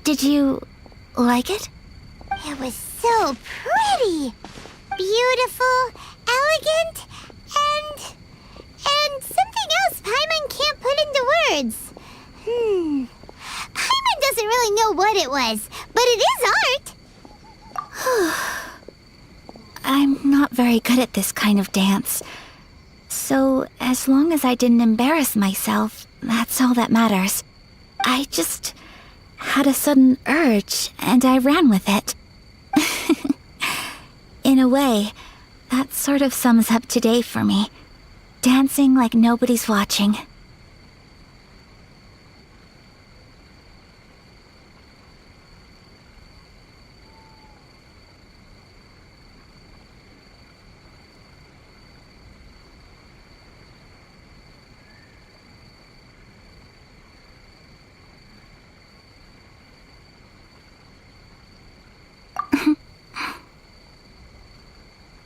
Speaker 4: Did you like it?
Speaker 3: It was so pretty, beautiful, elegant, and something else Paimon can't put into words. Paimon doesn't really know what it was, but it is art.
Speaker 4: I'm not very good at this kind of dance. So, as long as I didn't embarrass myself, that's all that matters. I just had a sudden urge, and I ran with it. In a way, that sort of sums up today for me. Dancing like nobody's watching.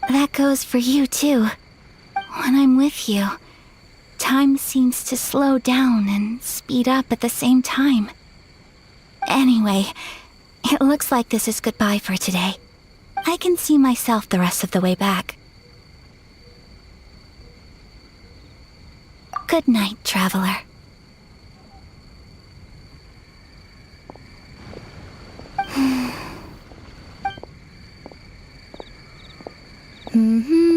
Speaker 4: That goes for you, too. When I'm with you, time seems to slow down and speed up at the same time. Anyway, it looks like this is goodbye for today. I can see myself the rest of the way back. Good night, traveler.
Speaker 9: Mm-hmm.